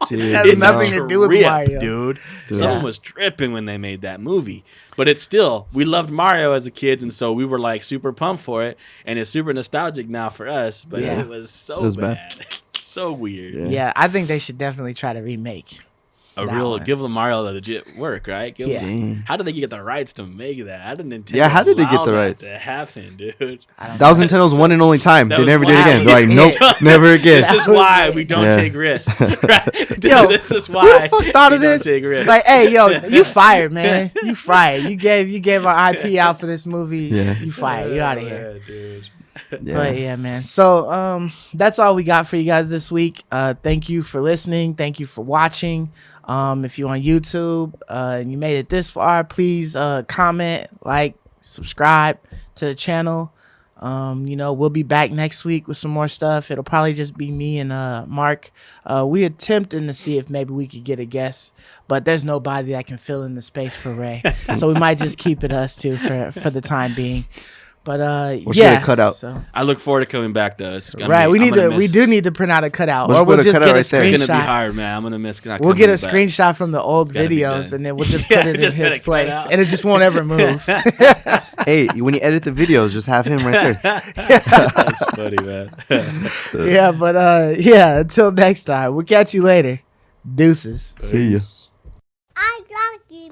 Dude, It has It's nothing a to do with trip, Mario. dude. Dude. Someone Yeah. was tripping when they made that movie. But it's still, we loved Mario as a kids, and so we were like super pumped for it, and it's super nostalgic now for us. But Yeah. it was so It was bad, bad. so weird. Yeah. Yeah, I think they should definitely try to remake. A That real one. give Mario the legit work, right? Give Yeah. them- how did they get the rights to make that? I didn't intend. Yeah, how did they get allow the that rights? to happen, dude? I don't That was know. Nintendo's one and only time. That They was never did it wild. again. They're like, Yeah. nope, never again. This is That was why it. we don't Yeah. take risks. Right? Yo, This is Who why the fuck thought of we don't this? take risks. Like, hey, yo, you fired, man. You fired. You gave our IP out for this movie. Yeah. You fired. You out of here. Yeah, dude. Yeah. But yeah, man. So that's all we got for you guys this week. Thank you for listening. Thank you for watching. If you're on YouTube and you made it this far, please comment, like, subscribe to the channel. We'll be back next week with some more stuff. It'll probably just be me and Mark. We attempting to see if maybe we could get a guest, but there's nobody that can fill in the space for Ray. So we might just keep it us two for the time being. But Or should yeah, I cut out? So. I look forward to coming back though. It's gonna Right, be- we I'm gonna we miss- do need to print out a cutout, Let's or we'll put a just cutout get a right there. It's gonna be screenshot. hard, man. I'm gonna miss. Not We'll get a coming back. screenshot from the old gotta be videos, done. and then we'll just Yeah, put it in just his let it cut place, out. and it just won't ever move. Hey, when you edit the videos, just have him right there. That's funny, man. Yeah, but yeah. Until next time, we'll catch you later. Deuces. See ya. I got you.